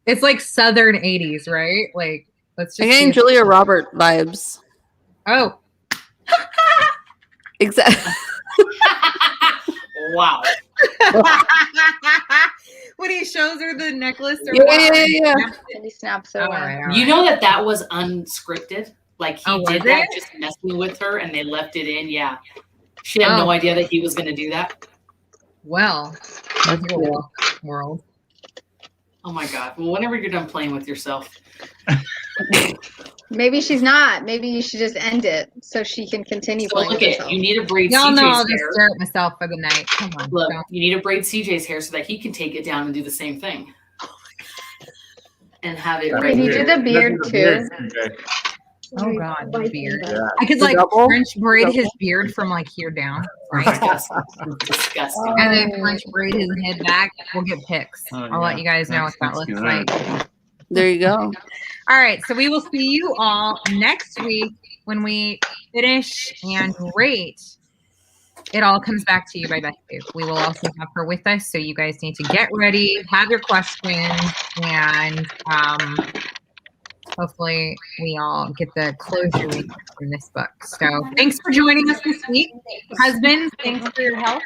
It's like Southern 80s, right? Like, let's just. I'm getting Julia Roberts vibes. Oh. Exactly. Wow. When he shows her the necklace or yeah. And he snaps it away. You know that was unscripted? Like he did that it? just messing with her and they left it in. Yeah. She had no idea that he was going to do that. Well, that's cool. World. Oh my God. Well, whenever you're done playing with yourself. Maybe she's not. Maybe you should just end it so she can continue playing with herself. You need to braid Y'all CJ's know I'll hair. just stare at myself for the night. Come on. Look, you need to braid CJ's hair so that he can take it down and do the same thing. And have it right Can you do the beard too? Oh God, the beard. Yeah. I could like French braid his beard from like here down. Right? Disgusting. And then French braid his head back. We'll get pics. I'll let you guys know what that looks like. There you go. All right, so we will see you all next week when we finish and rate. It All Comes Back to You by Beth. We will also have her with us, so you guys need to get ready, have your questions, and hopefully we all get the closure we get from this book. So thanks for joining us this week. Husbands, thanks for your help.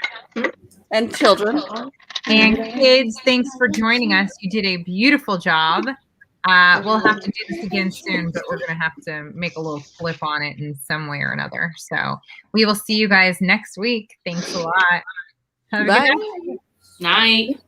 And children. And kids, thanks for joining us. You did a beautiful job. We'll have to do this again soon, but we're going to have to make a little flip on it in some way or another. So we will see you guys next week. Thanks a lot. Have a good night. Night.